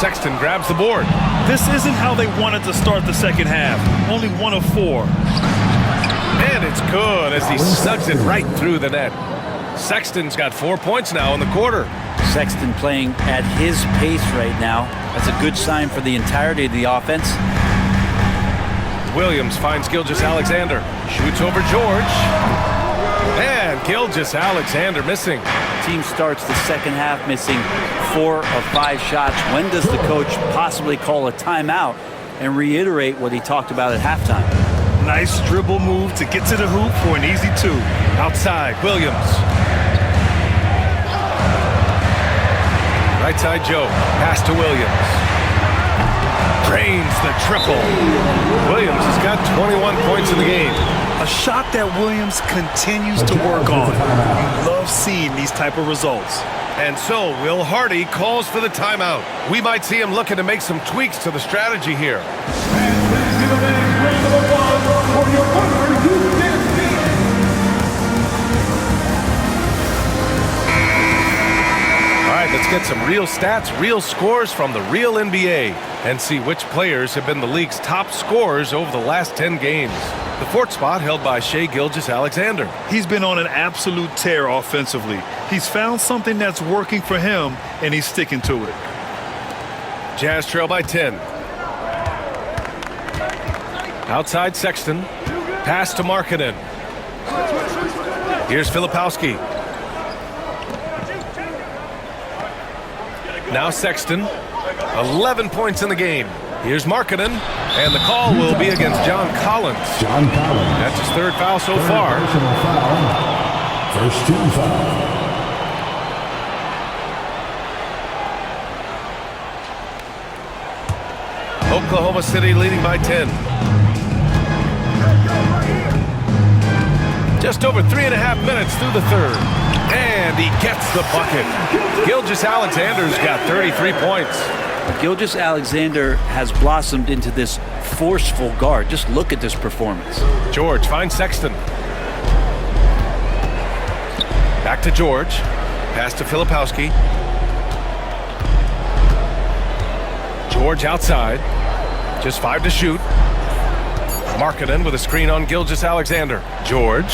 Sexton grabs the board. This isn't how they wanted to start the second half. Only 1 of 4. And it's good as he snugs it right through the net. Sexton's got 4 points now in the quarter. Sexton playing at his pace right now. That's a good sign for the entirety of the offense. Williams finds Gilgeous-Alexander. Shoots over George. And Gilgeous-Alexander missing. Team starts the second half missing 4 of 5 shots. When does the coach possibly call a timeout and reiterate what he talked about at halftime? Nice dribble move to get to the hoop for an easy 2. Outside, Williams. Right side, Joe. Pass to Williams. Drains the triple. Williams has got 21 points in the game. A shot that Williams continues to work on. You love seeing these type of results. And so Will Hardy calls for the timeout. We might see him looking to make some tweaks to the strategy here. All right, let's get some real stats, real scores from the real NBA and see which players have been the league's top scorers over the last 10 games. The 4th spot held by Shai Gilgeous-Alexander. He's been on an absolute tear offensively. He's found something that's working for him, and he's sticking to it. Jazz trail by 10. Outside Sexton. Pass to Markkanen. Here's Filipowski. Now Sexton. 11 points in the game. Here's Markkanen. And the call will be against John Collins. John Collins. That's his 3rd foul so far. Personal foul. First team foul. Oklahoma City leading by 10. Just over 3.5 minutes through the third. And he gets the bucket. Gilgeous-Alexander's got 33 points. Gilgeous-Alexander has blossomed into this forceful guard. Just look at this performance. George finds Sexton. Back to George. Pass to Filipowski. George outside. Just 5 to shoot. Markkanen with a screen on Gilgeous-Alexander. George.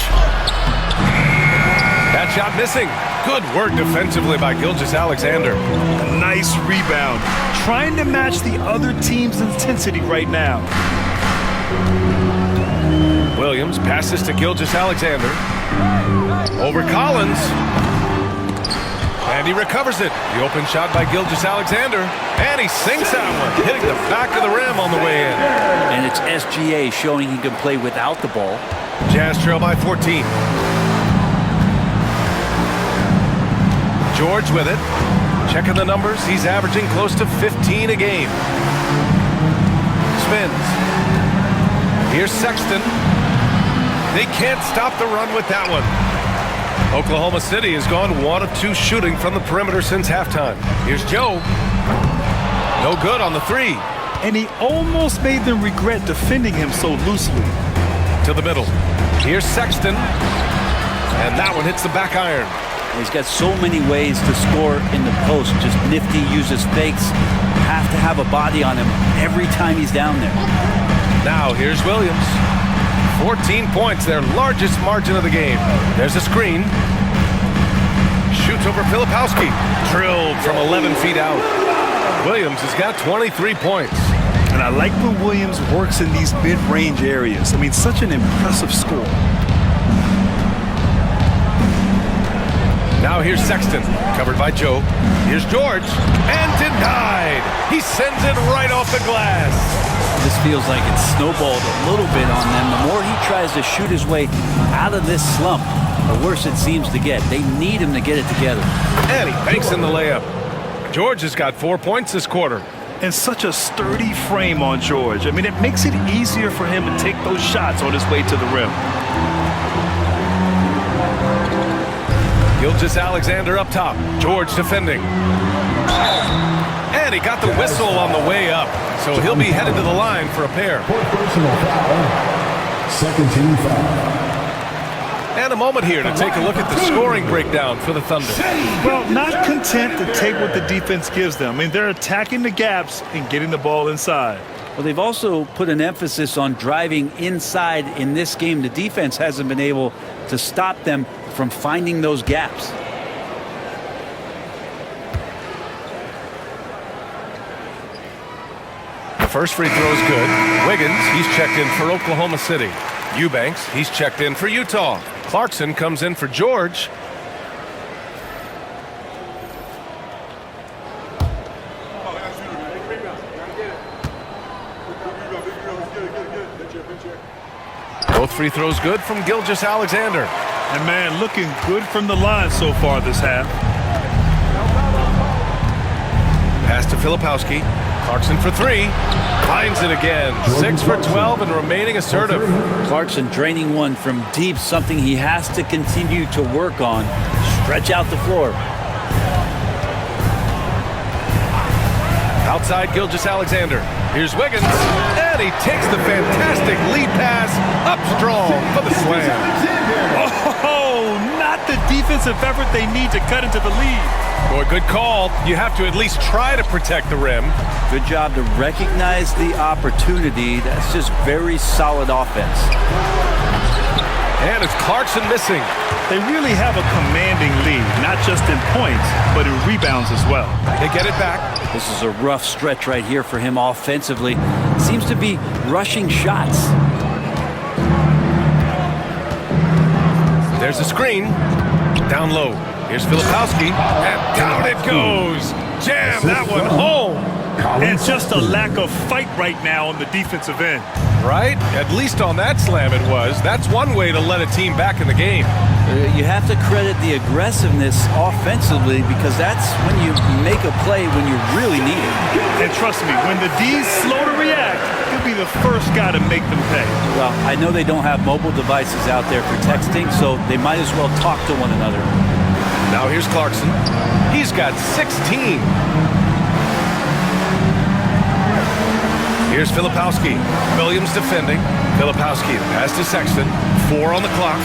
That shot missing. Good work defensively by Gilgeous-Alexander. Nice rebound. Trying to match the other team's intensity right now. Williams passes to Gilgeous-Alexander. Over Collins. And he recovers it. The open shot by Gilgeous-Alexander. And he sinks that one, hitting the back of the rim on the way in. And it's SGA showing he can play without the ball. Jazz trail by 14. George with it. Checking the numbers. He's averaging close to 15 a game. Spins. Here's Sexton. They can't stop the run with that one. Oklahoma City has gone 1 of 2 shooting from the perimeter since halftime. Here's Joe. No good on the 3. And he almost made them regret defending him so loosely. To the middle. Here's Sexton. And that one hits the back iron. He's got so many ways to score in the post. Just nifty, uses fakes. Have to have a body on him every time he's down there. Now here's Williams. 14 points, their largest margin of the game. There's a screen. Shoots over Filipowski. Drilled from 11 feet out. Williams has got 23 points. And I like when Williams works in these mid-range areas. I mean, such an impressive score. Now here's Sexton, covered by Joe. Here's George, and denied. He sends it right off the glass. This feels like it's snowballed a little bit on them. The more he tries to shoot his way out of this slump, the worse it seems to get. They need him to get it together. And he banks in the layup. George has got 4 points this quarter. And such a sturdy frame on George. I mean, it makes it easier for him to take those shots on his way to the rim. Gilgeous-Alexander up top. George defending. And he got the whistle on the way up. So he'll be headed to the line for a pair. Personal foul. Second team foul. And a moment here to take a look at the scoring breakdown for the Thunder. Well, not content to take what the defense gives them. I mean, they're attacking the gaps and getting the ball inside. Well, they've also put an emphasis on driving inside in this game. The defense hasn't been able to stop them from finding those gaps. The first free throw is good. Wiggins, he's checked in for Oklahoma City. Eubanks, he's checked in for Utah. Clarkson comes in for George. Both free throws good from Gilgeous-Alexander. And man, looking good from the line so far this half. Pass to Filipowski. Clarkson for 3. Finds it again. 6 for 12 and remaining assertive. Clarkson draining one from deep, something he has to continue to work on. Stretch out the floor. Outside Gilgeous-Alexander. Here's Wiggins. And he takes the fantastic lead pass up strong for the slam. Oh, not the defensive effort they need to cut into the lead. Boy, good call. You have to at least try to protect the rim. Good job to recognize the opportunity. That's just very solid offense. And it's Clarkson missing. They really have a commanding lead, not just in points, but in rebounds as well. They get it back. This is a rough stretch right here for him offensively. Seems to be rushing shots. There's a screen. Down low. Here's Filipowski. And down it goes. Jam that one home. And just a lack of fight right now on the defensive end. Right? At least on that slam it was. That's one way to let a team back in the game. You have to credit the aggressiveness offensively because that's when you make a play when you really need it. And trust me, when the D's slow to react, he'll be the first guy to make them pay. Well, I know they don't have mobile devices out there for texting, so they might as well talk to one another. Now here's Clarkson. He's got 16. Here's Filipowski. Williams defending. Filipowski pass to Sexton. 4 on the clock.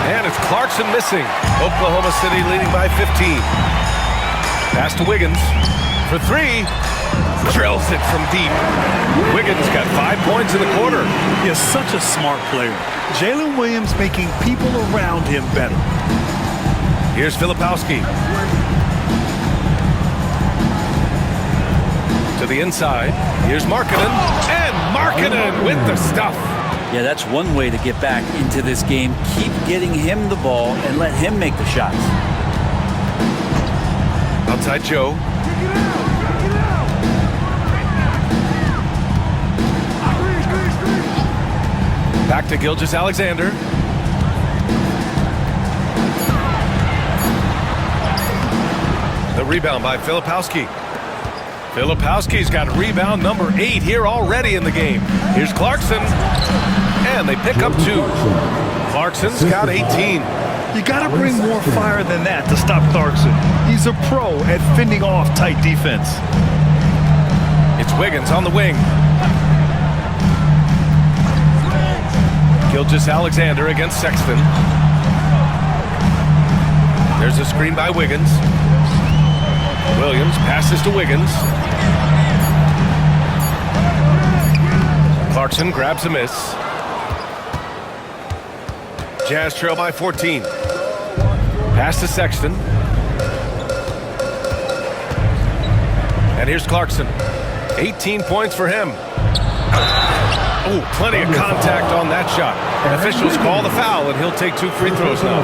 And it's Clarkson missing. Oklahoma City leading by 15. Pass to Wiggins for 3. Drills it from deep. Wiggins got 5 points in the quarter. He is such a smart player. Jalen Williams making people around him better. Here's Filipowski. To the inside. Here's Markkanen. And Markkanen with the stuff. Yeah, that's one way to get back into this game. Keep getting him the ball and let him make the shots. Outside Joe. Back to Gilgeous-Alexander. The rebound by Filipowski. Filipowski's got rebound number 8 here already in the game. Here's Clarkson. And they pick up 2. Clarkson's got 18. You got to bring more fire than that to stop Clarkson. He's a pro at fending off tight defense. It's Wiggins on the wing. Gilgeous-Alexander against Sexton. There's a screen by Wiggins. Williams passes to Wiggins. Clarkson grabs a miss. Jazz trail by 14. Pass to Sexton. And here's Clarkson. 18 points for him. Oh, plenty of contact on that shot. Officials call the foul, and he'll take 2 free throws now.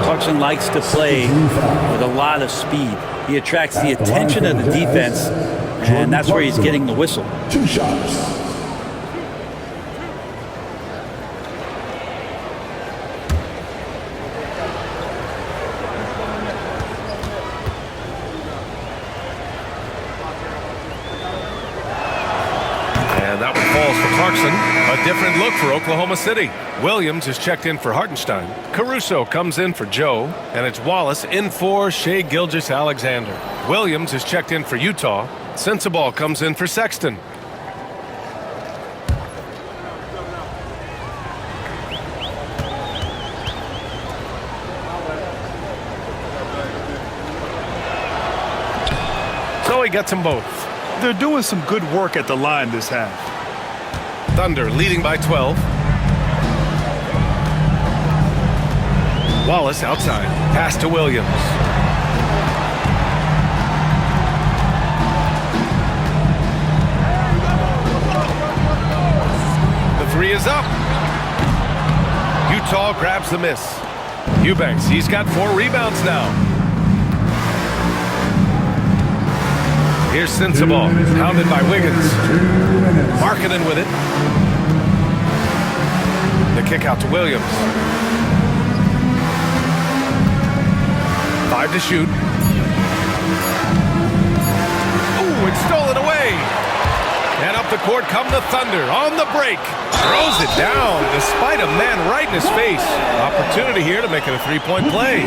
Clarkson likes to play with a lot of speed. He attracts the attention of the defense, and that's where he's getting the whistle. 2 shots. And that one falls for Clarkson. A different look for Oklahoma City. Williams is checked in for Hartenstein. Caruso comes in for Joe. And it's Wallace in for Shai Gilgeous-Alexander. Williams is checked in for Utah. Sensabaugh comes in for Sexton. So he gets them both. They're doing some good work at the line this half. Thunder leading by 12. Wallace outside. Pass to Williams. The 3 is up. Utah grabs the miss. Eubanks, he's got 4 rebounds now. Here's Sensabaugh, pounded by Wiggins. Markkanen with it. The kick out to Williams. 5 to shoot. Ooh, it's stolen away. And up the court come the Thunder on the break. Throws it down despite a man right in his face. Opportunity here to make it a 3-point play.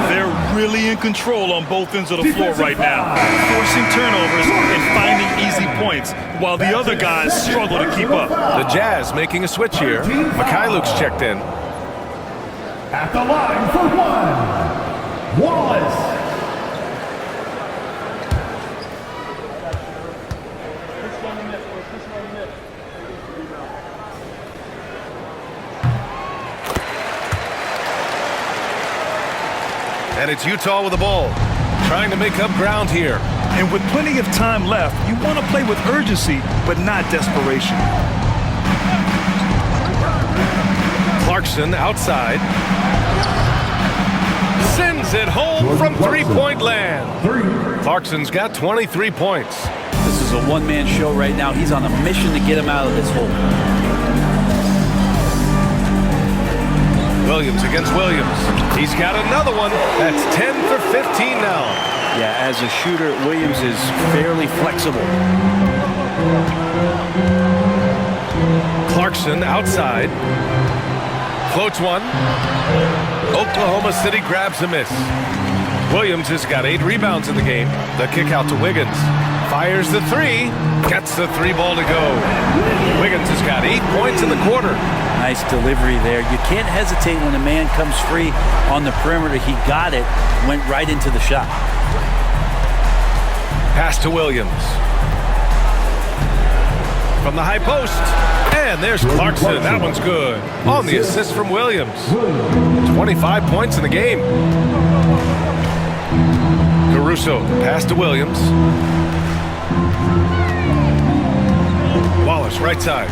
They're really in control on both ends of the floor right now, forcing turnovers and finding easy points while the other guys struggle to keep up. The Jazz making a switch here. Mikhailuk's checked in. At the line for 1, Wallace. And it's Utah with the ball, trying to make up ground here. And with plenty of time left, you want to play with urgency, but not desperation. Clarkson outside. Sends it home from 3-point land. Clarkson's got 23 points. This is is a one-man show right now. He's on a mission to get him out of this hole. Williams against Williams. He's got another one. That's 10 for 15 now. Yeah, as a shooter, Williams is fairly flexible. Clarkson outside. Floats one. Oklahoma City grabs a miss. Williams has got 8 rebounds in the game. The kick out to Wiggins. Fires the three. Gets the 3-ball to go. Wiggins has got 8 points in the quarter. Nice delivery there. You can't hesitate when a man comes free on the perimeter. He got it, went right into the shot. Pass to Williams. From the high post. And there's Clarkson. That one's good. On the assist from Williams. 25 points in the game. Caruso. Pass to Williams. Wallace, right side.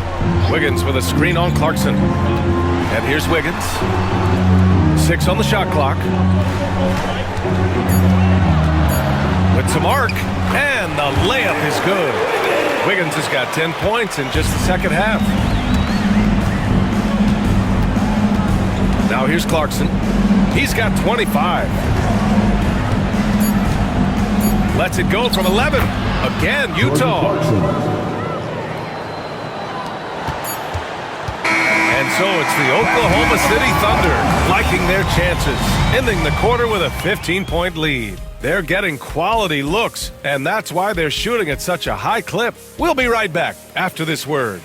Wiggins with a screen on Clarkson. And here's Wiggins. 6 on the shot clock. With some arc. And the layup is good. Wiggins has got 10 points in just the second half. Now here's Clarkson. He's got 25. Lets it go from 11. Again, Utah. And so it's the Oklahoma City Thunder liking their chances, ending the quarter with a 15-point lead. They're getting quality looks, and that's why they're shooting at such a high clip. We'll be right back after this word.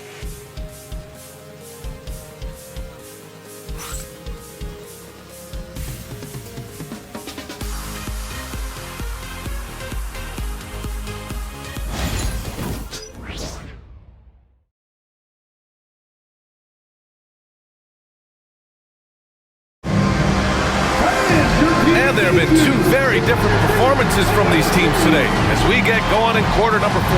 There have been 2 very different performances from these teams today as we get going in quarter number 4.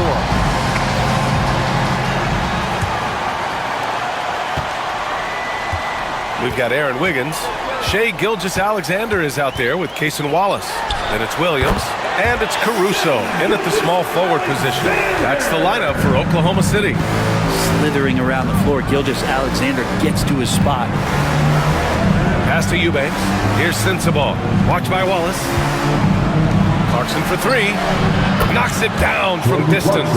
We've got Aaron Wiggins. Shai Gilgeous-Alexander is out there with Cason Wallace. Then it's Williams. And it's Caruso in at the small forward position. That's the lineup for Oklahoma City. Slithering around the floor, Gilgeous-Alexander gets to his spot. Pass to Eubanks. Here's Sensabaugh. Watch by Wallace. Clarkson for 3. Knocks it down from distance.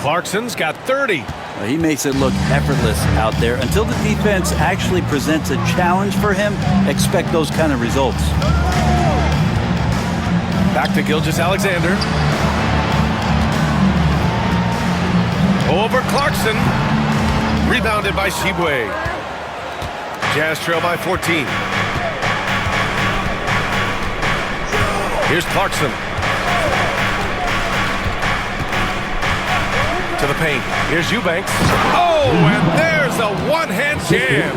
Clarkson's got 30. He makes it look effortless out there. Until the defense actually presents a challenge for him, expect those kind of results. Back to Gilgeous-Alexander. Over Clarkson. Rebounded by Shibwe. Jazz trail by 14. Here's Clarkson. To the paint. Here's Eubanks. Oh, and there's a one-hand jam.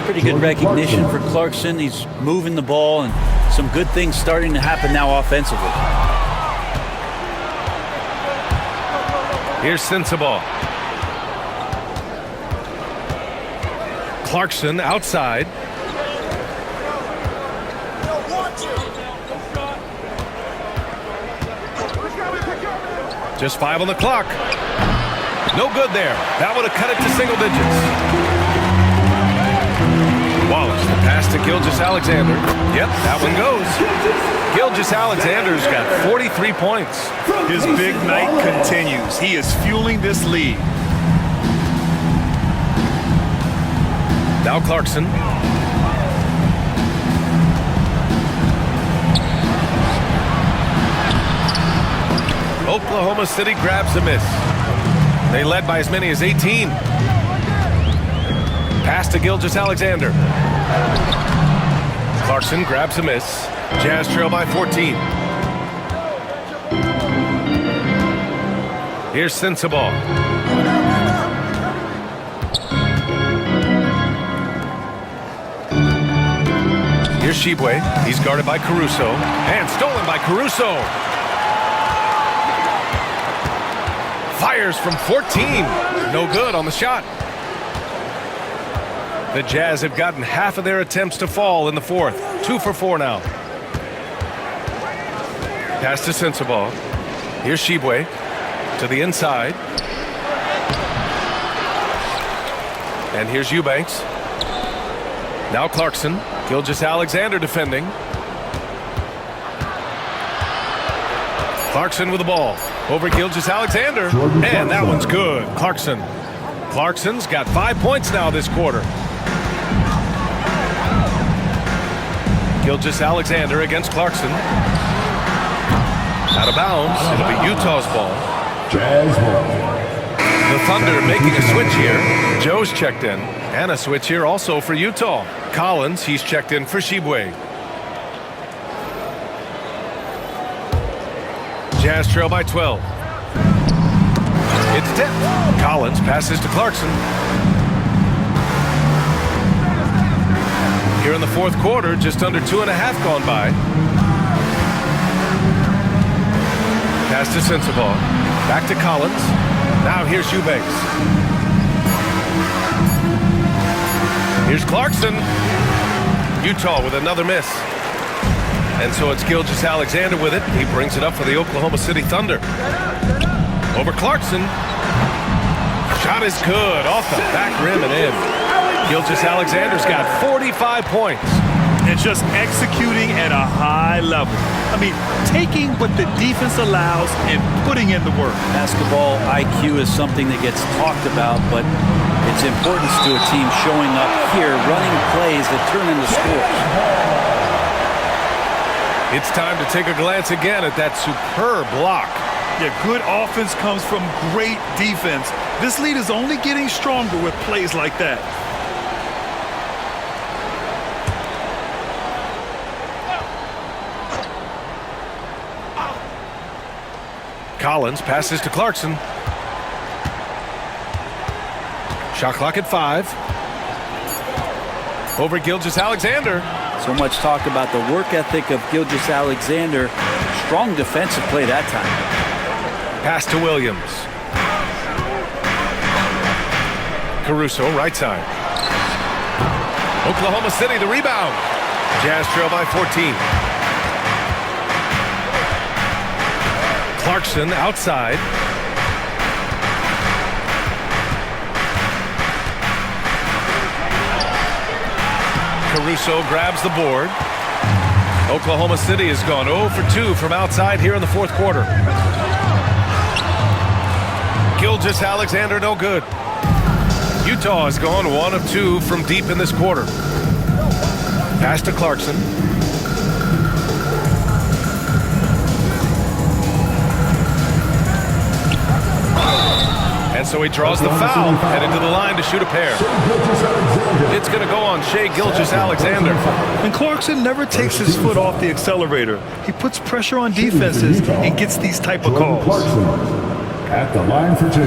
Pretty good recognition for Clarkson. He's moving the ball, and some good things starting to happen now offensively. Here's Sensabaugh. Clarkson outside. Just 5 on the clock. No good there. That would have cut it to single digits. Wallace, the pass to Gilgeous-Alexander. Yep, that one goes. Gilgeous-Alexander's got 43 points. His big night continues. He is fueling this lead. Now Clarkson. Oklahoma City grabs a miss. They led by as many as 18. Pass to Gilgeous-Alexander. Clarkson grabs a miss. Jazz trail by 14. Here's Sensabaugh. Here's Shibwe. He's guarded by Caruso. And stolen by Caruso. Fires from 14. No good on the shot. The Jazz have gotten half of their attempts to fall in the fourth. 2 for 4 now. Pass to Sensabaugh. Here's Shibwe. To To the inside. And here's Eubanks. Now Clarkson. Gilgeous-Alexander defending. Clarkson with the ball. Over Gilgeous-Alexander. And that one's good. Clarkson's got 5 points now this quarter. Gilgeous-Alexander against Clarkson. Out of bounds. It'll be Utah's ball. Jazz ball. The Thunder making a switch here. Joe's checked in. And a switch here also for Utah. Collins, he's checked in for Shibwe. Jazz trail by 12. It's 10. Collins passes to Clarkson. Here in the fourth quarter, just under 2.5 gone by. Pass to Sensabaugh. Back to Collins. Now here's Eubanks. Here's Clarkson. Utah with another miss. And so it's Gilgeous-Alexander with it. He brings it up for the Oklahoma City Thunder. Over Clarkson. Shot is good. Off the back rim and in. Gilgeous-Alexander's got 45 points. And just executing at a high level. I mean, taking what the defense allows and putting in the work. Basketball IQ is something that gets talked about, but its importance to a team showing up here, running plays that turn into scores. It's time to take a glance again at that superb block. Yeah, good offense comes from great defense. This lead is only getting stronger with plays like that. Collins passes to Clarkson. Shot clock at 5. Over Gilgeous-Alexander. So much talk about the work ethic of Gilgeous-Alexander. Strong defensive play that time. Pass to Williams. Caruso, right side. Oklahoma City, the rebound. Jazz trail by 14. Clarkson outside. Caruso grabs the board. Oklahoma City has gone 0 for 2 from outside here in the fourth quarter. Gilgeous-Alexander no good. Utah has gone 1 of 2 from deep in this quarter. Pass to Clarkson. And so he draws the foul, headed to the line to shoot a pair. It's going to go on Shai Gilgeous-Alexander. And Clarkson never takes his foot off the accelerator. He puts pressure on defenses and gets these type of calls. Clarkson at the line for 2.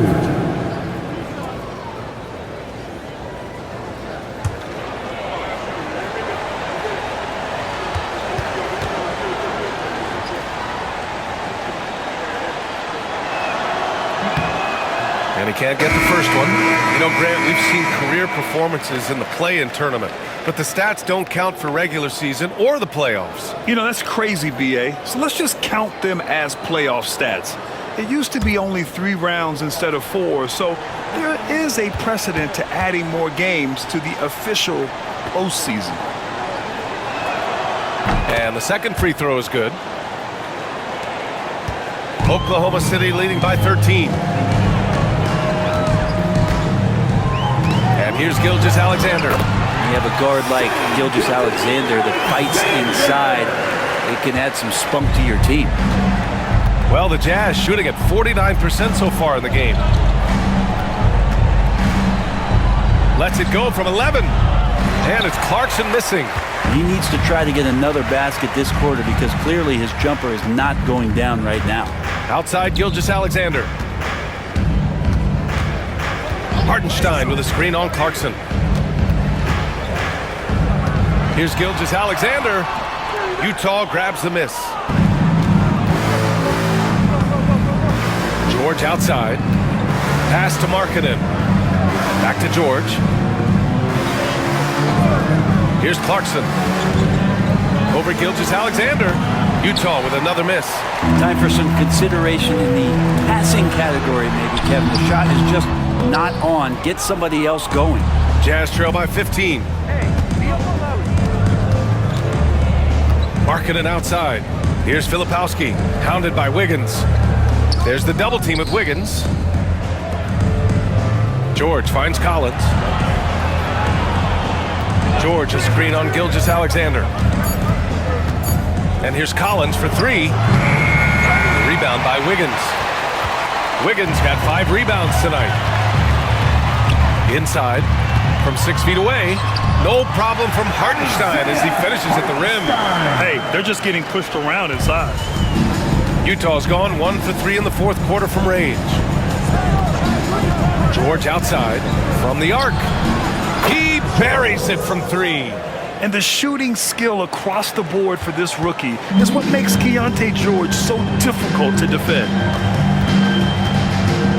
And he can't get the first one. You know, Grant, we've seen career performances in the play-in tournament, but the stats don't count for regular season or the playoffs. You know, that's crazy, BA. So let's just count them as playoff stats. It used to be only 3 rounds instead of 4, so there is a precedent to adding more games to the official postseason. And the second free throw is good. Oklahoma City leading by 13. And here's Gilgeous-Alexander. You have a guard like Gilgeous-Alexander that fights inside. It can add some spunk to your team. Well, the Jazz shooting at 49% so far in the game. Lets it go from 11. And it's Clarkson missing. He needs to try to get another basket this quarter because clearly his jumper is not going down right now. Outside Gilgeous-Alexander. Hartenstein with a screen on Clarkson. Here's Gilgeous-Alexander. Utah grabs the miss. George outside. Pass to Markkanen. Back to George. Here's Clarkson. Over Gilgeous-Alexander. Utah with another miss. Time for some consideration in the passing category, maybe, Kevin. The shot is just not on. Get somebody else going. Jazz trail by 15. Markkanen outside. Here's Filipowski, hounded by Wiggins. There's the double team with Wiggins. George finds Collins. George, a screen on Gilgeous-Alexander. And here's Collins for three. Rebound by Wiggins. Wiggins got 5 rebounds tonight. Inside from 6 feet away. No problem from Hartenstein as he finishes at the rim. Hey, they're just getting pushed around inside. Utah's gone 1 for 3 in the fourth quarter from range. George outside from the arc. He buries it from 3. And the shooting skill across the board for this rookie is what makes Keontae George so difficult to defend.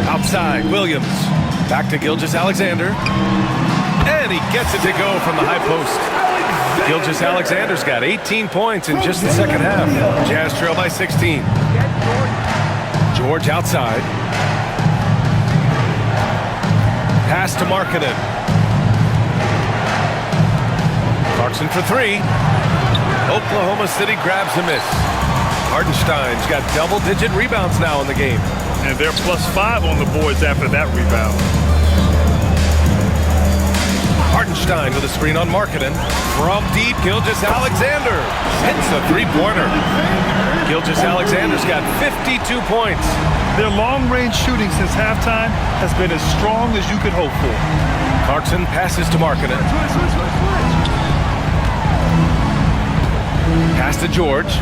Outside, Williams. Back to Gilgeous-Alexander. And he gets it to go from the high post. Gilgeous-Alexander's got 18 points in just the second half. Jazz trail by 16. George outside. Pass to Markkanen. Clarkson for 3. Oklahoma City grabs a miss. Hartenstein's got double-digit rebounds now in the game. And they're +5 on the boards after that rebound. Hartenstein with a screen on Markkanen. From deep, Gilgeous-Alexander hits a three-pointer. Gilgeous-Alexander's got 52 points. Their long-range shooting since halftime has been as strong as you could hope for. Clarkson passes to Markkanen. Pass to George.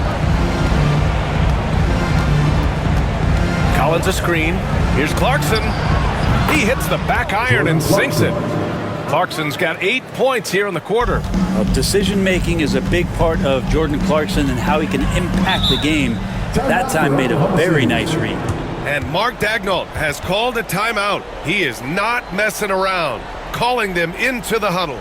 Collins a screen. Here's Clarkson. He hits the back iron and sinks it. Clarkson's got 8 points here in the quarter. Decision-making is a big part of Jordan Clarkson and how he can impact the game. That time made a very nice read. And Mark Daigneault has called a timeout. He is not messing around, calling them into the huddle.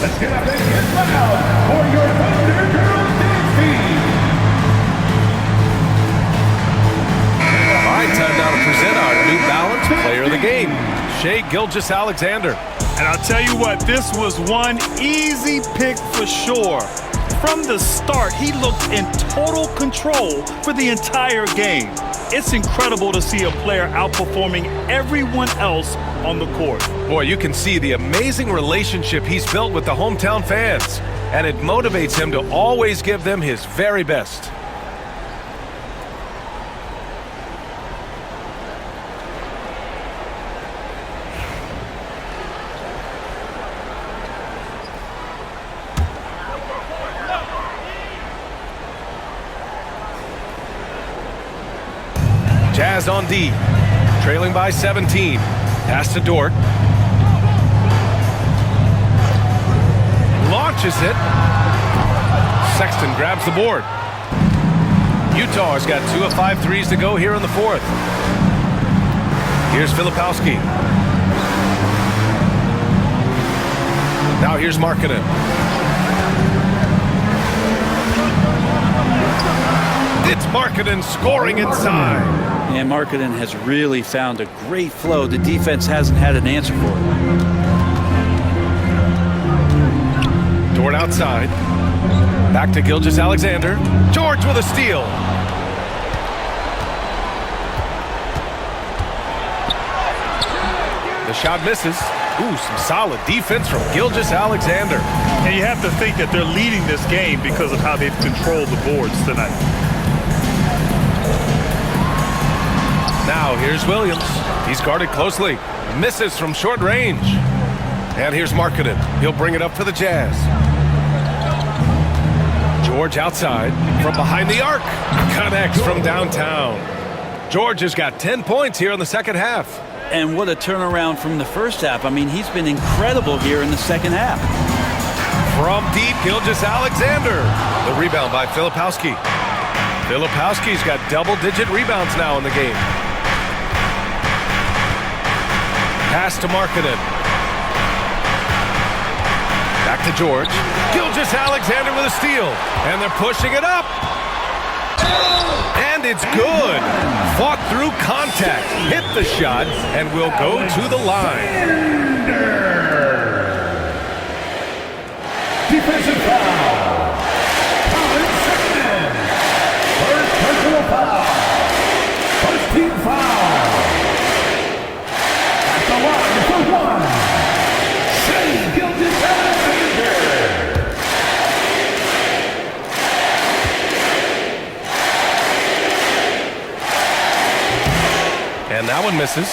Let's get up and loud for your Thunder Girls dance team. All right, time now to present our New Balance Player of the Game, Shai Gilgeous-Alexander. And I'll tell you what, this was one easy pick for sure. From the start, he looked in total control for the entire game. It's incredible to see a player outperforming everyone else on the court. Boy, you can see the amazing relationship he's built with the hometown fans, and it motivates him to always give them his very best. Jazz on D, trailing by 17. Pass to Dort. Launches it. Sexton grabs the board. Utah has got 2 of 5 threes to go here in the fourth. Here's Filipowski. Now here's Markkanen. It's Markkanen scoring inside. And Markkanen has really found a great flow. The defense hasn't had an answer for it. Dort outside. Back to Gilgeous-Alexander. George with a steal. The shot misses. Ooh, some solid defense from Gilgeous-Alexander. And you have to think that they're leading this game because of how they've controlled the boards tonight. Now here's Williams. He's guarded closely. Misses from short range. And here's Markkanen. He'll bring it up for the Jazz. George outside from behind the arc. Connects from downtown. George has got 10 points here in the second half. And what a turnaround from the first half. I mean, he's been incredible here in the second half. From deep, Gilgeous-Alexander. The rebound by Filipowski. Filipowski's got double-digit rebounds now in the game. Pass to Markkanen. Back to George. Gilgeous-Alexander with a steal. And they're pushing it up. And it's good. Fought through contact. Hit the shot and will go to the line. Defensive foul. Colin Sexton. First personal foul. First team foul. At the line for one. Shea Gilgeous-Alexander. And that one misses.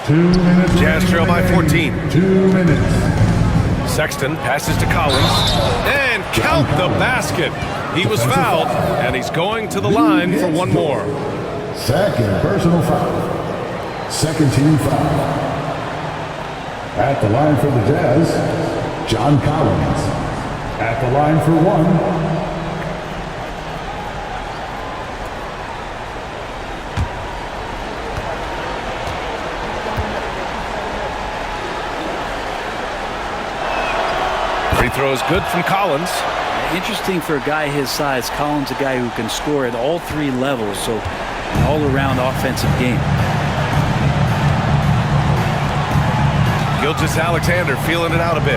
2 minutes. Jazz trail by 14. 2 minutes. Sexton passes to Collins. And count the basket. He was fouled, and he's going to the line for one more. Second personal foul. Second team foul. At the line for the Jazz, John Collins. At the line for one. Free throw is good from Collins. Interesting for a guy his size. Collins, a guy who can score at all three levels, so an all-around offensive game. Gilgeous-Alexander feeling it out a bit.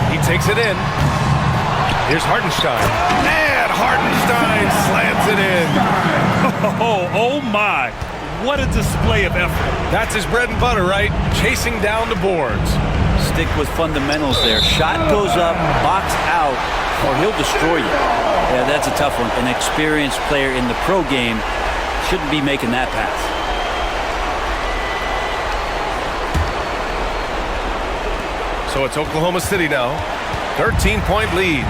He takes it in. Here's Hartenstein. And Hartenstein slams it in. Oh my. What a display of effort. That's his bread and butter, right? Chasing down the boards. Stick with fundamentals there. Shot goes up, box out, or he'll destroy you. Yeah, that's a tough one. An experienced player in the pro game shouldn't be making that pass. So it's Oklahoma City now. 13-point lead.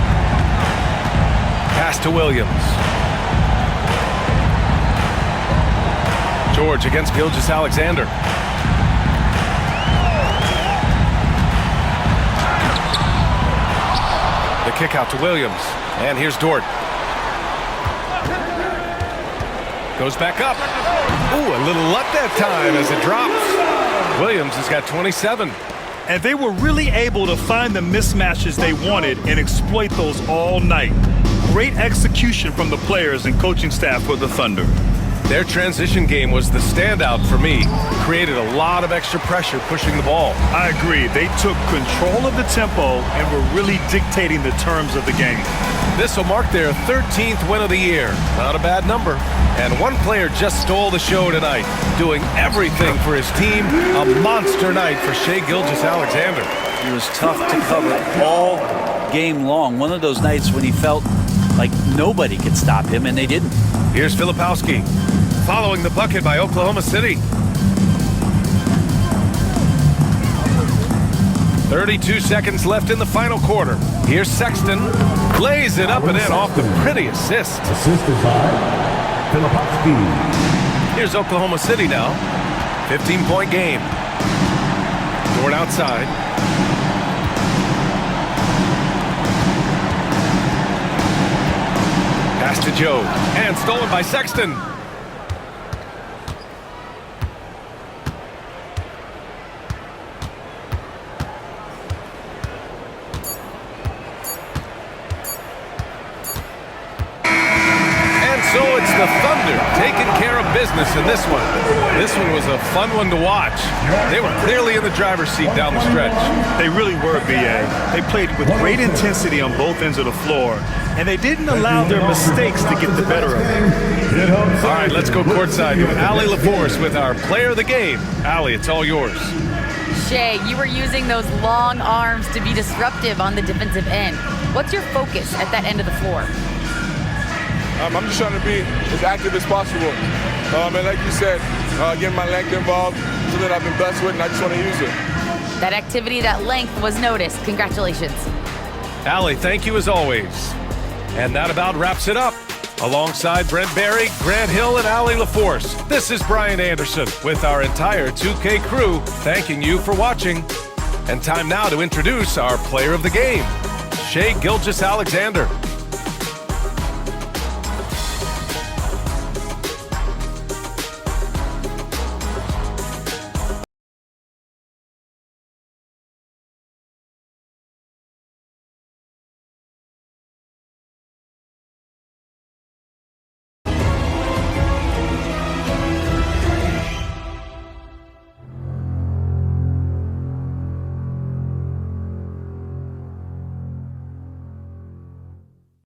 Pass to Williams. George against Gilgeous-Alexander. The kick out to Williams. And here's Dort. Goes back up. Ooh, a little luck that time as it drops. Williams has got 27. And they were really able to find the mismatches they wanted and exploit those all night. Great execution from the players and coaching staff for the Thunder. Their transition game was the standout for me. Created a lot of extra pressure pushing the ball. I agree. They took control of the tempo and were really dictating the terms of the game. This will mark their 13th win of the year. Not a bad number. And one player just stole the show tonight, doing everything for his team. A monster night for Shea Gilgeous-Alexander. He was tough to cover all game long. One of those nights when he felt like nobody could stop him, and they didn't. Here's Filipowski, following the bucket by Oklahoma City. 32 seconds left in the final quarter. Here's Sexton. Lays it up and in off the pretty assist. Assisted by Filipowski. Here's Oklahoma City now. 15-point game. Dort outside. Pass to Joe. And stolen by Sexton. So it's the Thunder taking care of business in this one. This one was a fun one to watch. They were clearly in the driver's seat down the stretch. They really were, B.A. They played with great intensity on both ends of the floor, and they didn't allow their mistakes to get the better of them. All right, let's go courtside to Allie LaForce with our player of the game. Allie, it's all yours. Shea, you were using those long arms to be disruptive on the defensive end. What's your focus at that end of the floor? I'm just trying to be as active as possible. And like you said, getting my length involved, something that I've been blessed with, and I just want to use it. That activity, that length was noticed. Congratulations. Allie, thank you as always. And that about wraps it up. Alongside Brent Barry, Grant Hill, and Allie LaForce, this is Brian Anderson with our entire 2K crew thanking you for watching. And time now to introduce our player of the game, Shea Gilgeous-Alexander.